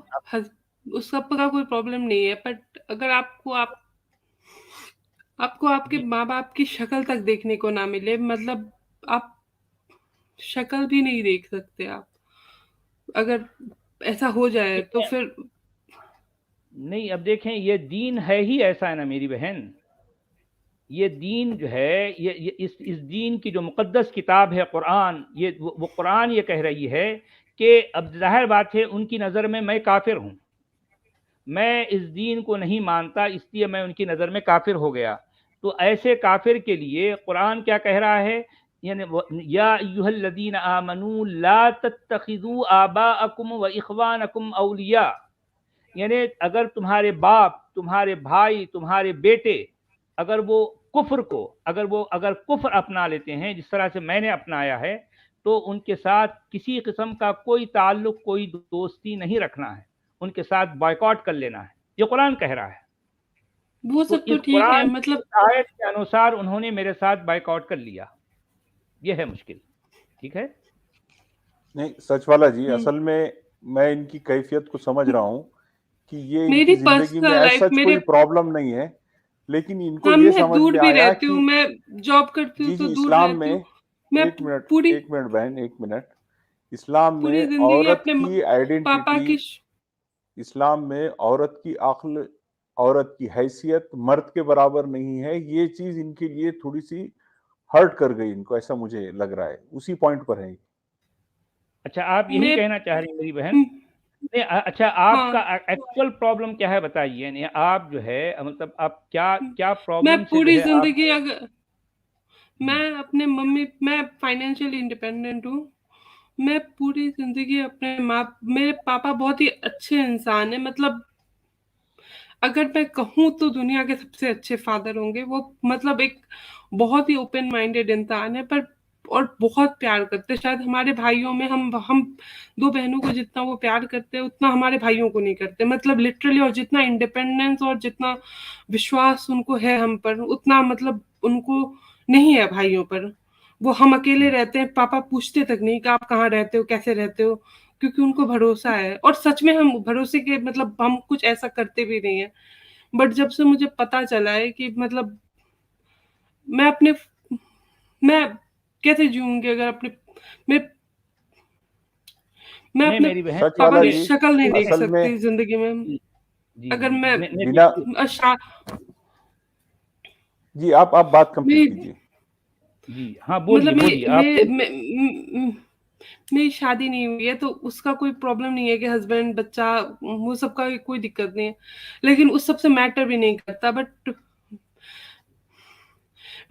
उस सब का कोई प्रॉब्लम नहीं है, बट अगर आपको आपके जी माँ बाप की शक्ल तक देखने को ना मिले, मतलब आप शक्ल भी नहीं देख सकते आप, अगर ऐसा हो जाए तो फिर। नहीं, अब देखें, ये दीन है ही ऐसा है ना मेरी बहन। ये दीन जो है, ये इस दीन की जो मुक़द्दस किताब है कुरान, ये वो कुरान ये कह रही है कि अब ज़ाहिर बात है उनकी नज़र में मैं काफिर हूँ, मैं इस दीन को नहीं मानता, इसलिए मैं उनकी नज़र में काफिर हो गया। तो ऐसे काफिर के लिए कुरान क्या कह रहा है, यानी या अय्युहल्लज़ीना आमनू ला तत्तखिज़ू आबाअकुम व इख़वानकुम औलिया, यानी अगर तुम्हारे बाप, तुम्हारे भाई, तुम्हारे बेटे अगर वो अगर कुफ्र अपना लेते हैं जिस तरह से मैंने अपनाया है, तो उनके साथ किसी किस्म का कोई ताल्लुक, कोई दोस्ती नहीं रखना है, उनके साथ बॉयकॉट कर लेना है, ये कुरान कह रहा है। वो तो सब तो इस ठीक है, कुरान की मतलब इस आयत के अनुसार उन्होंने मेरे साथ बॉयकॉट कर लिया, ये है मुश्किल। ठीक है, नहीं सचवाला जी, हम्म, असल में मैं इनकी कैफियत को समझ रहा हूँ कि ये मेरी इनकी जिंदगी में पर्सनल ऐसा लाइफ सच मेरे, कोई प्रॉब्लम नहीं है, लेकिन इनको हाँ ये मैं समझ दूर में भी आया रहती हूँ, कि मैं जॉब करती हूँ जी तो जी, दूर इस्लाम रहती में हूँ। मैं पूरी एक मिनट बहन, एक मिनट। इस्लाम पूरी में जिंदगी औरत अपने की पापा आइडेंटिटी, की इस्लाम में औरत की अक्ल, औरत की हैसियत मर्द के बराबर नहीं है। ये चीज इनके लिए थोड़ी सी हर्ट कर गई इनको, ऐसा मुझे लग रहा है, उसी पॉइंट पर है। अच्छा आप यही मैं कहना चाह रही हैं मेरी बहन? हम्म, नहीं, अच्छा हाँ, आपका एक्चुअल प्रॉब्लम क्या है बताइए, यानी आप जो है, मतलब आप क्या क्या मैं प्रॉब्लम से जो पूरी है आप। जिंदगी अगर जी मैं फाइनेंशियली इंडिपेंडेंट हूँ। मैं पूरी जिंदगी अपने माँ, मेरे पापा बहुत ही अच्छे इंसान है, मतलब अगर मैं कहूँ तो दुनिया के सबसे अच्छे फादर होंगे वो, मतलब एक बहुत ही ओपन माइंडेड इंसान है, पर और बहुत प्यार करते हैं। शायद हमारे भाइयों में हम दो बहनों को जितना वो प्यार करते हैं उतना हमारे भाइयों को नहीं करते, मतलब लिटरली। और जितना इंडिपेंडेंस और जितना विश्वास उनको है हम पर, उतना मतलब उनको नहीं है भाइयों पर। वो हम अकेले रहते हैं, पापा पूछते तक नहीं कि आप कहाँ रहते हो, कैसे रहते हो, क्योंकि उनको भरोसा है। और सच में हम भरोसे के मतलब हम कुछ ऐसा करते भी नहीं है। बट जब से मुझे पता चला है कि मतलब मैं अपने मैं कैसे जीऊंगी अगर अपने मैं मैं नहीं अपने मेरी बहन, सच पापा वाला की जी, शक्ल नहीं देख असल में सकती जिंदगी में। जी जी अगर जी, मैं बिना अशा- जी आप बात कंप्लीट मेरी कीजिए। जी हाँ बोलिए मतलब बोलिए आप बोलिए। मेरी शादी नहीं हुई है तो उसका कोई प्रॉब्लम नहीं है कि हस्बैंड बच्चा वो सब का कोई दिक्कत नहीं है, लेकिन उस सब से मैटर भी नहीं करता। बट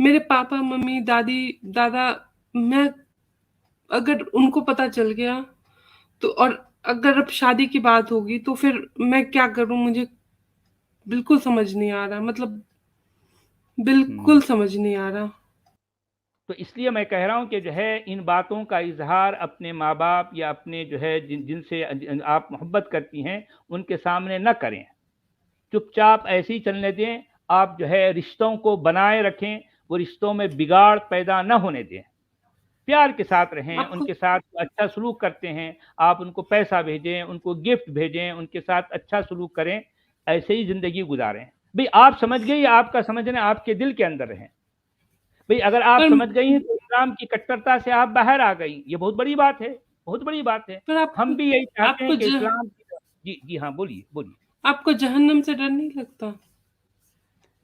मेरे पापा मम्मी दादी दादा, मैं अगर उनको पता चल गया तो, और अगर अब शादी की बात होगी तो फिर मैं क्या करूं, मुझे बिल्कुल समझ नहीं आ रहा, मतलब बिल्कुल समझ नहीं आ रहा। तो इसलिए मैं कह रहा हूँ कि जो है इन बातों का इजहार अपने माँ बाप या अपने जो है जिनसे आप मोहब्बत करती हैं उनके सामने न करें, चुपचाप ऐसे ही चलने दें। आप जो है रिश्तों को बनाए रखें, वो रिश्तों में बिगाड़ पैदा न होने दें, प्यार के साथ रहें, आपको उनके साथ अच्छा सलूक करते हैं, आप उनको पैसा भेजें, उनको गिफ्ट भेजें, उनके साथ अच्छा सलूक करें, ऐसे ही जिंदगी गुजारें। भाई आप समझ गई, आपका समझना आपके दिल के अंदर रहे। भाई अगर आप पर समझ गई हैं तो इस्लाम की कट्टरता से आप बाहर आ गई, ये बहुत बड़ी बात है, बहुत बड़ी बात है। पर हम आपको भी यही चाहते आपको हैं कि ज, इस्लाम जी जी हाँ बोलिए बोलिए। आपको जहन्नम से डर नहीं लगता?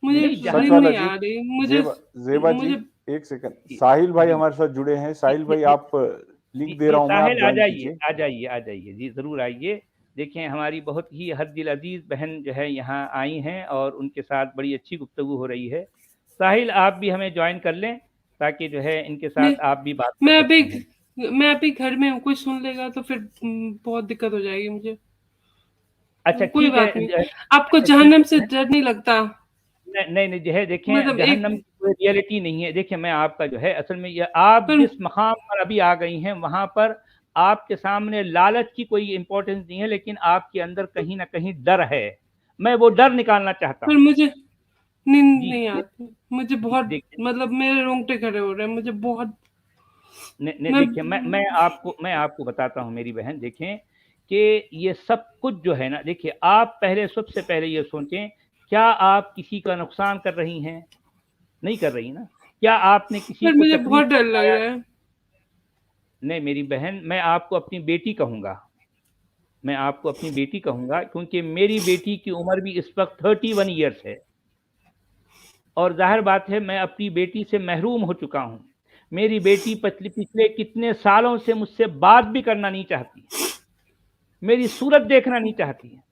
मुझे नहीं सच नींद वाला नहीं जी, आ रही, मुझे जेबा जी, मुझे एक सेकंड, साहिल भाई जी हमारे साथ जुड़े हैं। साहिल भाई आप लिंक दे जी रहा हूं मैं, आप साहिल आ ज्वाइन जाइए, कीजिए। आ जाइए, आ जाइए जी, ज़रूर आइए। देखें हमारी बहुत ही हर दिल अजीज़ बहन जो है यहाँ आई हैं और उनके साथ बड़ी अच्छी गुफ्तगू हो रही है। साहिल आप भी हमें ज्वाइन कर लें ताकि जो है इनके मैं साथ आप भी बात कर मैं सकती अभी हैं। मैं अभी घर में हूँ, कोई सुन लेगा तो फिर बहुत दिक्कत हो जाएगी मुझे। अच्छा कोई ठीक है, बात नहीं। आपको अच्छा ठीक जहन्नम से है। डर नहीं लगता? नहीं नहीं जो है देखें मतलब एक जहन्नम की कोई रियलिटी नहीं है। देखिए मैं आपका जो है असल में ये आप पर जिस मकाम पर अभी आ गई हैं वहां पर आपके सामने लालच की कोई इंपॉर्टेंस नहीं है, लेकिन आपके अंदर कहीं ना कहीं डर है। मैं वो डर निकालना चाहता पर हूँ। मुझे नींद जी नहीं आती, मुझे बहुत देखिए, मतलब मेरे रोंगटे खड़े हो रहे हैं, मुझे बहुत। नहीं मैं देखिए मैं आपको बताता हूँ मेरी बहन। देखें कि ये सब कुछ जो है ना, देखिए आप पहले सबसे पहले ये सोचें, क्या आप किसी का नुकसान कर रही हैं? नहीं कर रही ना। क्या आपने किसी पर को मुझे तकलीफ बहुत डर लग पहुंचाया? रहा है। नहीं मेरी बहन, मैं आपको अपनी बेटी कहूँगा, मैं आपको अपनी बेटी कहूँगा, क्योंकि मेरी बेटी की उम्र भी इस वक्त 31 ईयर्स है और ज़ाहिर बात है मैं अपनी बेटी से महरूम हो चुका हूँ। मेरी बेटी पिछले कितने सालों से मुझसे बात भी करना नहीं चाहती, मेरी सूरत देखना नहीं चाहती है।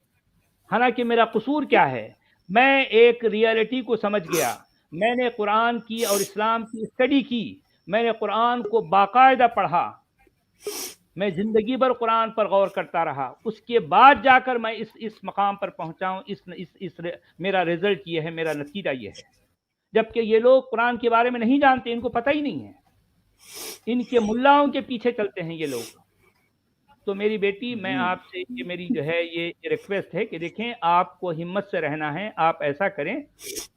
हालांकि मेरा कसूर क्या है? मैं एक रियलिटी को समझ गया, मैंने कुरान की और इस्लाम की स्टडी की, मैंने कुरान को बाकायदा पढ़ा, मैं जिंदगी भर कुरान पर गौर करता रहा, उसके बाद जाकर मैं इस मकाम पर पहुंचा हूं। मेरा रिजल्ट ये है, मेरा नतीजा ये है। जबकि ये लोग कुरान के बारे में नहीं जानते, इनको पता ही नहीं है, इनके मुल्लाओं के पीछे चलते हैं ये लोग। तो मेरी बेटी, मैं जी आपसे ये मेरी जो है ये रिक्वेस्ट है कि देखें आपको हिम्मत से रहना है। आप ऐसा करें,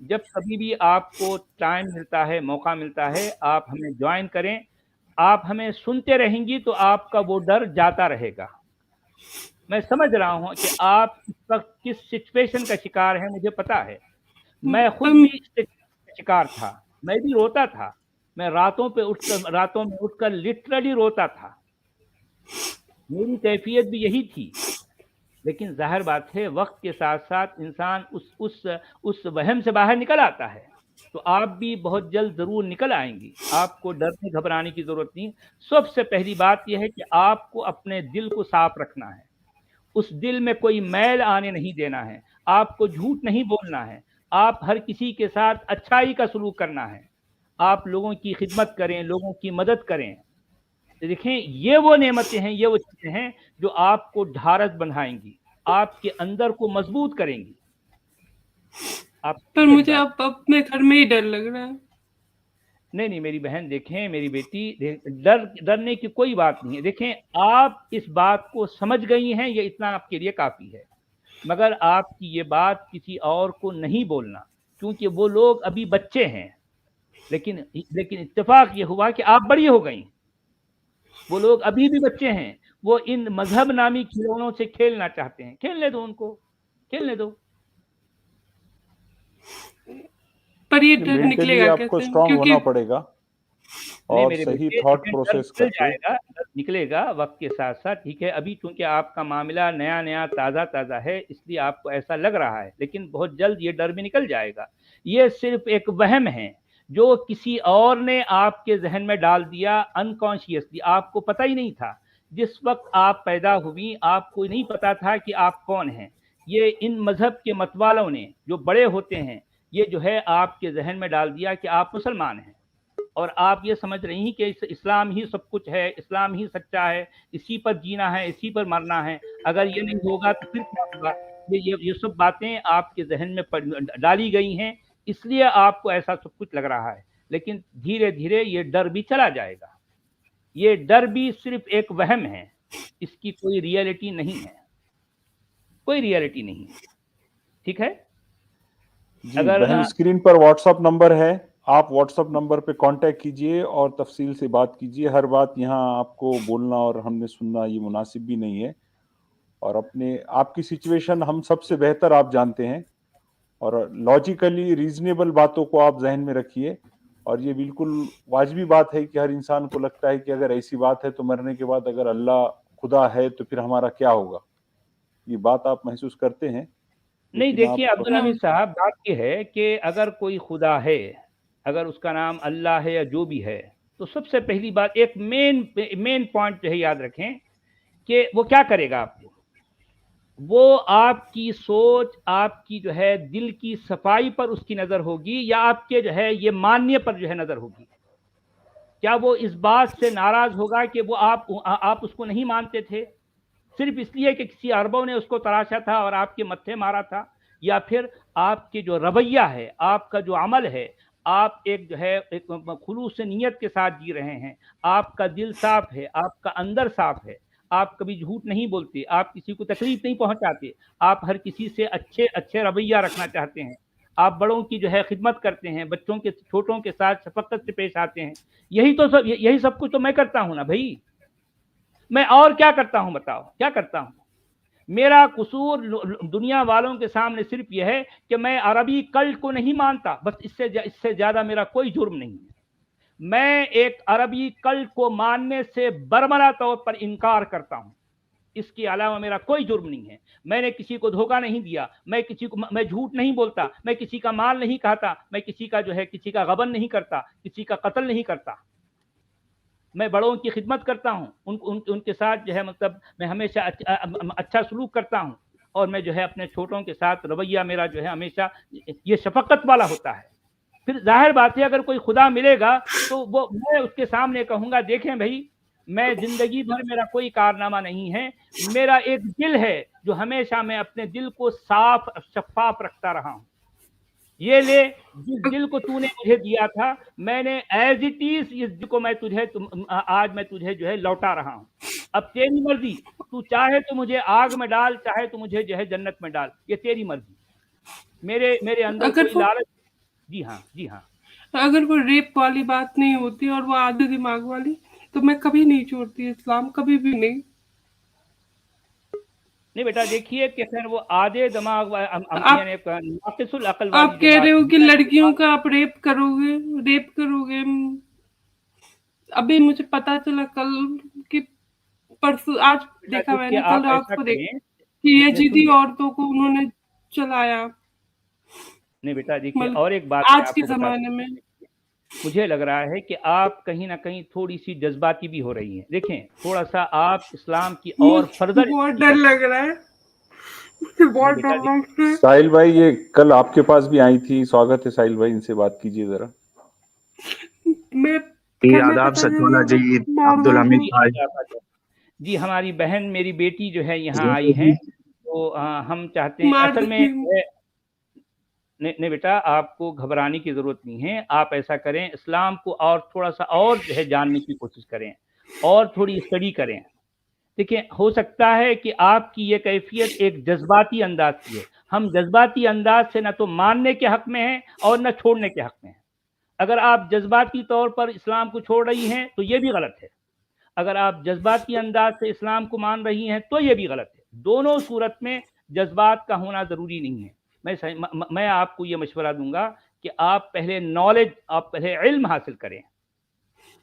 जब कभी भी आपको टाइम मिलता है, मौका मिलता है, आप हमें ज्वाइन करें। आप हमें सुनते रहेंगी तो आपका वो डर जाता रहेगा। मैं समझ रहा हूं कि आप इस वक्त किस सिचुएशन का शिकार हैं, मुझे पता है। मैं खुद पर भी इस सिचुएशन का शिकार था, मैं भी रोता था, मैं रातों में उठकर लिटरली रोता था, मेरी कैफियत भी यही थी। लेकिन जाहिर बात है वक्त के साथ साथ इंसान उस वहम से बाहर निकल आता है। तो आप भी बहुत जल्द जरूर निकल आएंगी, आपको डरने घबराने की जरूरत नहीं। सबसे पहली बात यह है कि आपको अपने दिल को साफ रखना है, उस दिल में कोई मैल आने नहीं देना है, आपको झूठ नहीं बोलना है, आप हर किसी के साथ अच्छाई का सलूक करना है, आप लोगों की खिदमत करें, लोगों की मदद करें। देखें ये वो नेमतें हैं, ये वो चीजें हैं जो आपको ढारस बनाएंगी, आपके अंदर को मजबूत करेंगी। आप पर मेरी मुझे बात, अब अपने घर में ही डर लग रहा है। नहीं मेरी बहन, देखें मेरी बेटी, डरने की कोई बात नहीं है। देखें आप इस बात को समझ गई हैं, ये इतना आपके लिए काफी है। मगर आपकी ये बात किसी और को नहीं बोलना, क्योंकि वो लोग अभी बच्चे हैं, लेकिन लेकिन इत्तेफाक ये हुआ कि आप बड़ी हो गई, वो लोग अभी भी बच्चे हैं, वो इन मजहब नामी खिलौनों से खेलना चाहते हैं। खेलने दो उनको, खेलने दो। पर ये डर मेंटली निकलेगा आपको कैसे? स्ट्रांग क्योंकि होना पड़ेगा नहीं और मेरे सही बेटे, थॉट डर प्रोसेस निकल करके। जाएगा, डर निकलेगा वक्त के साथ साथ, ठीक है। अभी चूंकि आपका मामला नया नया ताज़ा ताज़ा है, इसलिए आपको ऐसा लग रहा है, लेकिन बहुत जल्द ये डर भी निकल जाएगा। ये सिर्फ एक वहम है जो किसी और ने आपके जहन में डाल दिया अनकॉन्शियसली, आपको पता ही नहीं था। जिस वक्त आप पैदा हुई आपको नहीं पता था कि आप कौन हैं। ये इन मजहब के मतवालों ने, जो बड़े होते हैं, ये जो है आपके जहन में डाल दिया कि आप मुसलमान हैं, और आप ये समझ रही हैं कि इस्लाम ही सब कुछ है, इस्लाम ही सच्चा है, इसी पर जीना है, इसी पर मरना है। अगर ये नहीं होगा तो फिर क्या होगा? ये सब बातें आपके जहन में डाली गई हैं, इसलिए आपको ऐसा सब कुछ लग रहा है। लेकिन धीरे धीरे ये डर भी चला जाएगा। ये डर भी सिर्फ एक वहम है, इसकी कोई रियलिटी नहीं है, कोई रियलिटी नहीं है, ठीक है। जी अगर बहन, स्क्रीन पर व्हाट्सएप नंबर है, आप व्हाट्सएप नंबर पे कांटेक्ट कीजिए और तफसील से बात कीजिए। हर बात यहाँ आपको बोलना और हमने सुनना ये मुनासिब भी नहीं है, और अपने आपकी सिचुएशन हम सबसे बेहतर आप जानते हैं, और लॉजिकली रीजनेबल बातों को आप जहन में रखिए। और ये बिल्कुल वाजिबी बात है कि हर इंसान को लगता है कि अगर ऐसी बात है तो मरने के बाद अगर अल्लाह खुदा है तो फिर हमारा क्या होगा, ये बात आप महसूस करते हैं। नहीं, लेकिन देखिए आप अब्दुल हमीद साहब, बात यह है कि अगर कोई खुदा है, अगर उसका नाम अल्लाह है या जो भी है, तो सबसे पहली बात, एक मेन पॉइंट जो है याद रखें कि वो क्या करेगा आपको। वो आपकी सोच, आपकी जो है दिल की सफाई पर उसकी नज़र होगी, या आपके जो है ये मानने पर जो है नज़र होगी। क्या वो इस बात से नाराज होगा कि वो आप उसको नहीं मानते थे सिर्फ इसलिए कि किसी अरबों ने उसको तराशा था और आपके मत्थे मारा था, या फिर आपके जो रवैया है, आपका जो अमल है, आप एक जो है एक खुलूस नीयत के साथ जी रहे हैं, आपका दिल साफ है, आपका अंदर साफ है, आप कभी झूठ नहीं बोलते, आप किसी को तकलीफ नहीं पहुंचाते, आप हर किसी से अच्छे अच्छे रवैया रखना चाहते हैं, आप बड़ों की जो है खिदमत करते हैं, बच्चों के छोटों के साथ शफकत से पेश आते हैं। यही सब कुछ तो मैं करता हूं ना भाई। मैं और क्या करता हूं बताओ, क्या करता हूं? मेरा कसूर दुनिया वालों के सामने सिर्फ यह है कि मैं अरबी कल्ट को नहीं मानता, बस इससे ज्यादा मेरा कोई जुर्म नहीं है। मैं एक अरबी कल्ट को मानने से बरमला तौर पर इनकार करता हूं, इसके अलावा मेरा कोई जुर्म नहीं है। मैंने किसी को धोखा नहीं दिया, मैं झूठ नहीं बोलता, मैं किसी का माल नहीं खाता, मैं किसी का गबन नहीं करता, किसी का कत्ल नहीं करता। मैं बड़ों की खिदमत करता हूँ, उनके साथ जो है मतलब मैं हमेशा अच्छा सलूक करता हूँ, और मैं जो है अपने छोटों के साथ रवैया मेरा जो है हमेशा ये शफकत वाला होता है। फिर जाहिर बात है अगर कोई खुदा मिलेगा तो वो मैं उसके सामने कहूँगा, देखें भाई, मैं जिंदगी भर मेरा कोई कारनामा नहीं है, मेरा एक दिल है जो हमेशा मैं अपने दिल को साफ शफाफ रखता रहा हूँ। ये ले, जिस दिल को तूने मुझे दिया था, मैंने एज इट इज इस दिल को आज मैं तुझे जो है लौटा रहा हूँ। अब तेरी मर्जी, तू चाहे तो मुझे आग में डाल, चाहे तो मुझे जो है जन्नत में डाल, ये तेरी मर्जी। मेरे अंदर कोई लालच। जी हाँ, जी हाँ। अगर वो रेप वाली बात नहीं होती और वो आधे दिमाग वाली, तो मैं कभी नहीं छोड़ती इस्लाम, कभी भी नहीं। नहीं बेटा, देखिए कि फिर वो आधे दिमाग नाकिसुल अक्ल वाली, आप कह रहे हो कि लड़कियों का आप रेप करोगे। अभी मुझे पता चला कल कि परसों, आज देखा मैंने, कल रात को देखा कि यजीदी औरतों को उन्होंने चलाया। नहीं बेटा, देखिए और एक बात आज के जमाने में मुझे लग रहा है कि आप कहीं ना कहीं थोड़ी सी जज्बाती भी हो रही हैं। देखें, थोड़ा सा आप इस्लाम की और फर्दर, बहुत डर लग रहा है, बहुत डर लग रहा है। साहिल भाई ये कल आपके पास भी आई थी, स्वागत है साहिल भाई, इनसे बात कीजिए जरा। आदाब सचवाला जी, अब्दुल हमीद भाई जी, हमारी बहन, मेरी बेटी जो है यहाँ आई है, तो हम चाहते हैं असल में नहीं बेटा, आपको घबराने की जरूरत नहीं है। आप ऐसा करें, इस्लाम को और थोड़ा सा और जो है जानने की कोशिश करें, और थोड़ी स्टडी करें। देखिए, हो सकता है कि आपकी ये कैफियत एक जज्बाती अंदाज की है। हम जज्बाती अंदाज से ना तो मानने के हक में हैं और ना छोड़ने के हक में हैं। अगर आप जज्बाती तौर पर इस्लाम को छोड़ रही हैं तो ये भी गलत है, अगर आप जज्बाती अंदाज से इस्लाम को मान रही हैं तो ये भी गलत है। दोनों सूरत में जज्बात का होना ज़रूरी नहीं है। मैं आपको ये मशवरा दूंगा कि आप पहले नॉलेज, आप पहले इल्म हासिल करें।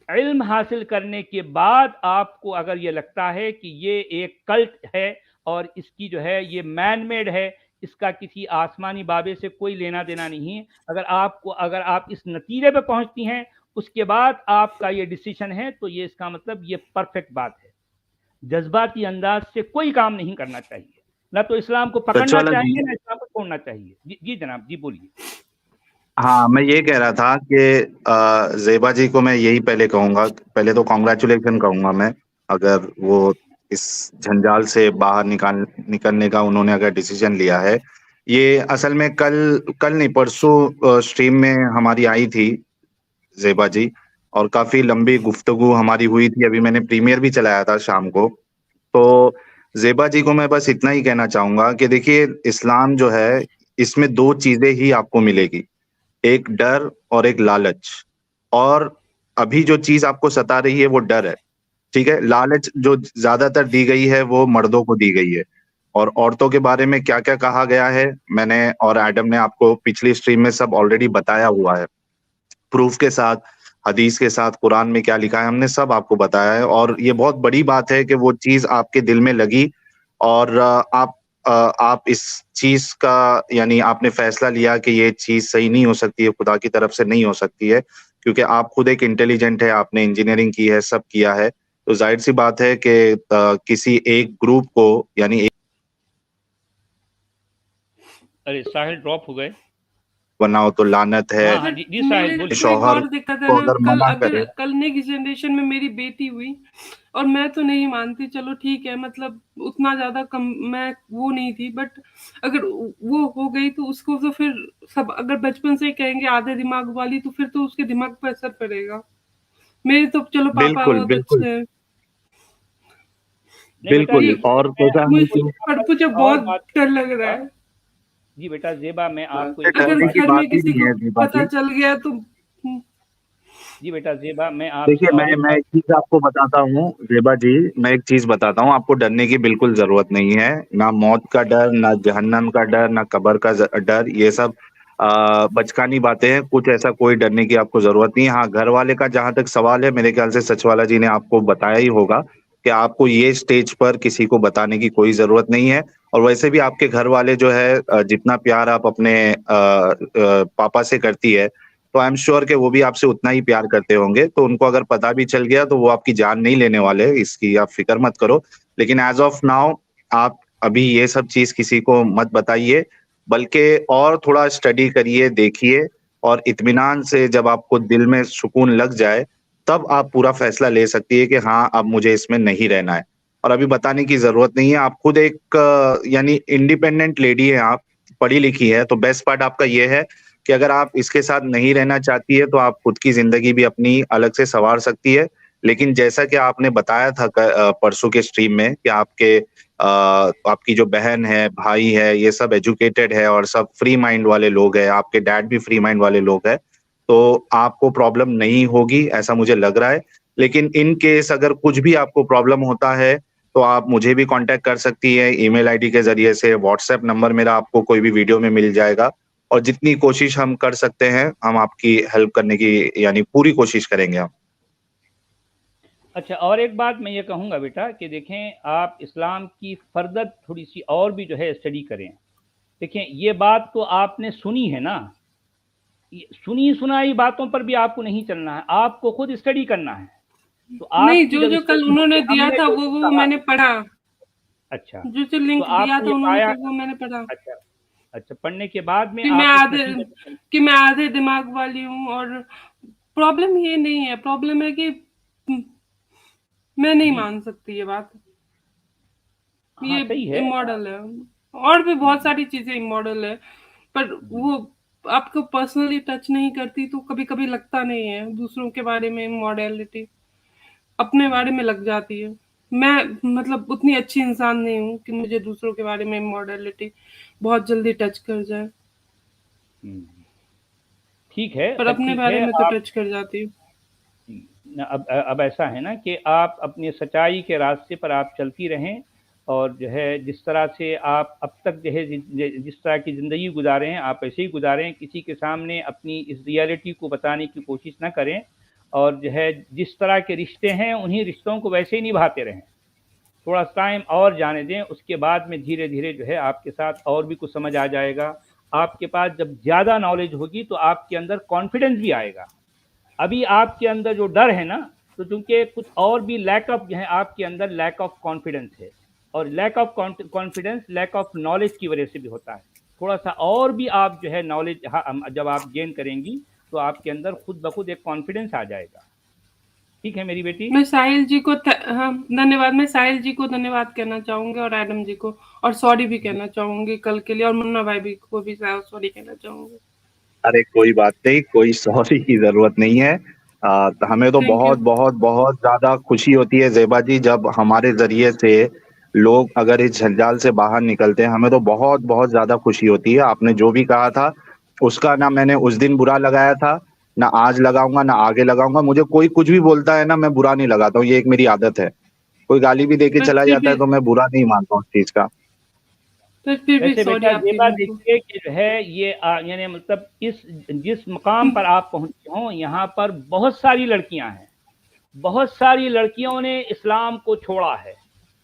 इल्म हासिल करने के बाद आपको अगर ये लगता है कि ये एक कल्ट है और इसकी जो है ये मैन मेड है, इसका किसी आसमानी बाबे से कोई लेना देना नहीं है, अगर आप इस नतीजे पे पहुंचती हैं, उसके बाद आपका ये डिसीजन है, तो ये इसका मतलब ये परफेक्ट बात है। जज्बाती अंदाज से कोई काम नहीं करना चाहिए, ना तो इस्लाम को पकड़ना चाहिए ना इस्लाम को छोड़ना चाहिए। जी जनाब, जी बोलिए। हाँ, मैं ये कह रहा था कि ज़ेबा जी को मैं यही पहले कहूंगा, पहले तो कॉन्ग्रेचुलेशन कहूंगा मैं, अगर वो इस झंझाल से बाहर निकलने का उन्होंने अगर डिसीजन लिया है। ये असल में कल नहीं परसों स्ट्रीम में हमारी आई थी ज़ेबा जी, और काफी लंबी गुफ्तगू हमारी हुई थी। अभी मैंने प्रीमियर भी चलाया था शाम को। तो ज़ेबा जी को मैं बस इतना ही कहना चाहूंगा कि देखिए, इस्लाम जो है इसमें दो चीजें ही आपको मिलेगी, एक डर और एक लालच। और अभी जो चीज आपको सता रही है वो डर है, ठीक है। लालच जो ज्यादातर दी गई है वो मर्दों को दी गई है, और औरतों के बारे में क्या क्या कहा गया है मैंने और एडम ने आपको पिछली स्ट्रीम में सब ऑलरेडी बताया हुआ है, प्रूफ के साथ, हदीस के साथ, कुरान में क्या लिखा है हमने सब आपको बताया है। और ये बहुत बड़ी बात है कि वो चीज आपके दिल में लगी और आप इस चीज का यानी आपने फैसला लिया कि ये चीज सही नहीं हो सकती है, खुदा की तरफ से नहीं हो सकती है, क्योंकि आप खुद एक इंटेलिजेंट है, आपने इंजीनियरिंग की है, सब किया है। तो जाहिर सी बात है कि किसी एक ग्रुप को यानी अरे साहिल ड्रॉप हो गए, बनाओ तो लानत है। हाँ, जी साहिल बोलिए। शौहर और दिक्कत है को ना, अगर मना करे, कल नेक्स्ट जनरेशन में मेरी बेटी हुई और मैं तो नहीं मानती, चलो ठीक है, मतलब उतना ज्यादा कम मैं वो नहीं थी, बट अगर वो हो गई तो उसको तो फिर सब अगर बचपन से कहेंगे आधे दिमाग वाली, तो फिर तो उसके दिमाग पर असर पड़ेगा। मेरे तो चलो पापा बिल्कुल बहुत बिल्कुल अच्छे हैं। बिल्कुल। और मुझे मुझे बहुत डर लग रहा है। जी बेटा ज़ेबा, मैं आपको अगर घर में किसी को पता चल गया तो जी बेटा ज़ेबा, मैं आप देखिए, मैं एक चीज आपको बताता हूँ ज़ेबा जी, मैं एक चीज बताता हूँ, आपको डरने की बिल्कुल जरूरत नहीं है। ना मौत का डर, ना जहन्नम का डर, ना कब्र का डर, ये सब बचकानी बातें हैं। कुछ ऐसा कोई डरने की आपको जरूरत नहीं है। हाँ, घर वाले का जहां तक सवाल है, मेरे ख्याल से सचवाला जी ने आपको बताया ही होगा कि आपको ये स्टेज पर किसी को बताने की कोई जरूरत नहीं है। और वैसे भी आपके घर वाले जो है जितना प्यार आप अपने पापा से करती है, तो आई एम श्योर कि वो भी आपसे उतना ही प्यार करते होंगे। तो उनको अगर पता भी चल गया तो वो आपकी जान नहीं लेने वाले, इसकी आप फिक्र मत करो। लेकिन एज ऑफ नाउ आप अभी ये सब चीज किसी को मत बताइए, बल्कि और थोड़ा स्टडी करिए, देखिए, और इत्मीनान से जब आपको दिल में सुकून लग जाए तब आप पूरा फैसला ले सकती है कि हाँ, अब मुझे इसमें नहीं रहना है। और अभी बताने की जरूरत नहीं है। आप खुद एक यानी इंडिपेंडेंट लेडी है, आप पढ़ी लिखी है, तो बेस्ट पार्ट आपका ये है कि अगर आप इसके साथ नहीं रहना चाहती है तो आप खुद की जिंदगी भी अपनी अलग से संवार सकती है। लेकिन जैसा कि आपने बताया था परसों के स्ट्रीम में कि आपकी जो बहन है, भाई है, ये सब एजुकेटेड है और सब फ्री माइंड वाले लोग हैं, आपके डैड भी फ्री माइंड वाले लोग हैं, तो आपको प्रॉब्लम नहीं होगी ऐसा मुझे लग रहा है। लेकिन इन केस अगर कुछ भी आपको प्रॉब्लम होता है तो आप मुझे भी कांटेक्ट कर सकती है ईमेल आईडी के जरिए से। व्हाट्सएप नंबर मेरा आपको कोई भी वीडियो में मिल जाएगा, और जितनी कोशिश हम कर सकते हैं हम आपकी हेल्प करने की यानी पूरी कोशिश करेंगे हम। अच्छा, और एक बात मैं ये कहूँगा बेटा कि देखें, आप इस्लाम की फर्दर थोड़ी सी और भी जो है स्टडी करें। देखें, ये बात तो आपने सुनी है ना, सुनी सुनाई बातों पर भी आपको नहीं चलना है, आपको खुद स्टडी करना है। तो आप नहीं, जो कल उन्होंने दिया था वो मैंने पढ़ा। अच्छा, जो लिंक तो दिया था उन्होंने पाया, वो मैंने पढ़ा। अच्छा, पढ़ने के बाद में कि मैं आधे दिमाग वाली हूँ, और प्रॉब्लम ये नहीं है, प्रॉब्लम है कि मैं नहीं मान सकती ये बात। हाँ, ये सही है, इमॉडल है, और भी बहुत सारी चीजें इमॉडल है, पर वो आपको पर्सनली टच नहीं करती तो कभी कभी लगता नहीं है। दूसरों के बारे में इमॉडलिटी अपने बारे में लग जाती है। मैं मतलब उतनी अच्छी इंसान नहीं हूँ कि मुझे दूसरों के बारे में इमॉडलिटी बहुत जल्दी टच कर जाए। ठीक है, पर अपने ठीक बारे है, में तो आप टच कर जाती हूँ। अब ऐसा है ना कि आप अपने सच्चाई के रास्ते पर आप चलती रहें, और जो है जिस तरह से आप अब तक जो है जिस तरह की ज़िंदगी गुजारे हैं आप ऐसे ही गुजारें, किसी के सामने अपनी इस रियलिटी को बताने की कोशिश ना करें, और जो है जिस तरह के रिश्ते हैं उन्हीं रिश्तों को वैसे ही निभाते रहें। थोड़ा टाइम और जाने दें, उसके बाद में धीरे धीरे जो है आपके साथ और भी कुछ समझ आ जाएगा। आपके पास जब ज़्यादा नॉलेज होगी तो आपके अंदर कॉन्फिडेंस भी आएगा। अभी आपके अंदर जो डर है ना, तो चूंकि कुछ और भी लैक ऑफ जो है आपके अंदर लैक ऑफ कॉन्फिडेंस है, और lack of confidence lack of knowledge की वजह से भी होता है। थोड़ा सा और भी आप जो है नॉलेज जब आप गेन करेंगी तो आपके अंदर खुद ब खुद एक कॉन्फिडेंस आ जाएगा। ठीक है मेरी बेटी। मैं साहिल जी को हाँ धन्यवाद। मैं साहिल जी को धन्यवाद कहना चाहूंगी और एडम जी को, और सॉरी भी कहना चाहूंगी कल के लिए, और मुन्ना भाई भी को भी सॉरी कहना चाहूंगी। अरे कोई बात नहीं, कोई सॉरी की जरूरत नहीं है। हमें तो Thank you. बहुत बहुत बहुत ज्यादा खुशी होती है ज़ेबा जी, जब हमारे जरिए से लोग अगर इस झंझाल से बाहर निकलते हैं, हमें तो बहुत बहुत ज्यादा खुशी होती है। आपने जो भी कहा था उसका ना मैंने उस दिन बुरा लगाया था, ना आज लगाऊंगा, ना आगे लगाऊंगा। मुझे कोई कुछ भी बोलता है ना, मैं बुरा नहीं लगाता हूँ, ये एक मेरी आदत है। कोई गाली भी देके बस चला फिर जाता है भी तो मैं बुरा नहीं मानता हूँ उस चीज का। फिर भी वैसे सॉरी बेटा आपकी ये बात बहन को। देखिए कि जो है ये यानी मतलब जिस मकाम पर आप पहुंचे हो, यहाँ पर बहुत सारी लड़कियां हैं, बहुत सारी लड़कियों ने इस्लाम को छोड़ा है।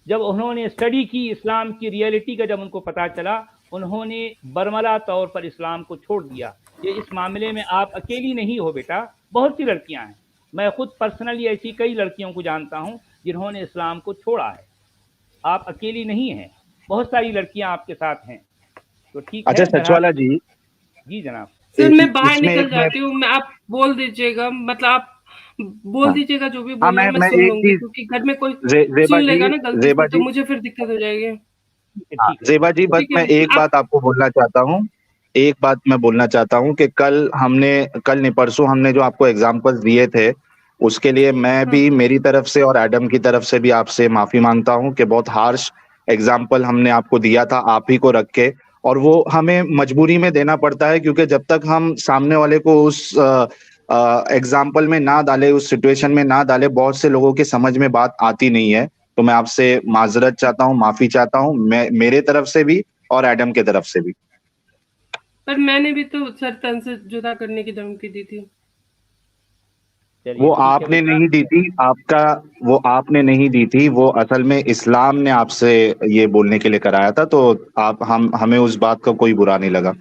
जब उन्होंने स्टडी की इस्लाम की रियलिटी का, जब उनको पता चला, उन्होंने बरमला तौर पर इस्लाम को छोड़ दिया। ये इस मामले में आप अकेली नहीं हो बेटा, बहुत सी लड़कियां हैं। मैं खुद पर्सनली ऐसी कई लड़कियों को जानता हूं जिन्होंने इस्लाम को छोड़ा है। आप अकेली नहीं हैं, बहुत सारी लड़कियां आपके साथ हैं। तो ठीक है। अच्छा सचवाला जी, जी जनाब। सर मैं बाहर इसमें निकल एक जाती हूँ, मैं आप बोल दीजिएगा, मतलब आप बोल हाँ। दीजिएगा जो भी हाँ, बोलना है, मैं मैं सुन एक लूंगी, चीज क्योंकि घर में कोई ज़ेबा सुन जी, लेगा ना गलती ज़ेबा से, तो जी, मुझे फिर दिक्कत हो जाएगी। हाँ, ज़ेबा जी, बस ठीक है, मैं एक आप बात आपको बोलना चाहता हूँ। एक बात मैं बोलना चाहता हूँ कि कल नहीं परसों हमने जो आपको एग्जाम्पल्स दिए थे, उसके लिए मैं भी मेरी तरफ से और एडम की तरफ से भी आपसे माफी मांगता हूँ कि बहुत हार्श एग्जाम्पल हमने आपको दिया था आप ही को रख के, और वो हमें मजबूरी में देना पड़ता है, क्योंकि जब तक हम सामने वाले को उस एग्जाम्पल में ना डाले, उस सिचुएशन में ना डाले, बहुत से लोगों के समझ में बात आती नहीं है। तो मैं आपसे माजरत चाहता हूँ, माफी चाहता हूँ, मैं मेरे तरफ से भी और एडम के तरफ से भी। पर मैंने भी तो सर तन से जुदा करने की धमकी दी थी। चलिए वो ठीक है आपने बेटा। नहीं दी थी, वो आपने नहीं दी थी, वो असल में इस्लाम ने आपसे ये बोलने के लिए कराया था। तो हमें उस बात का कोई बुरा नहीं लगा।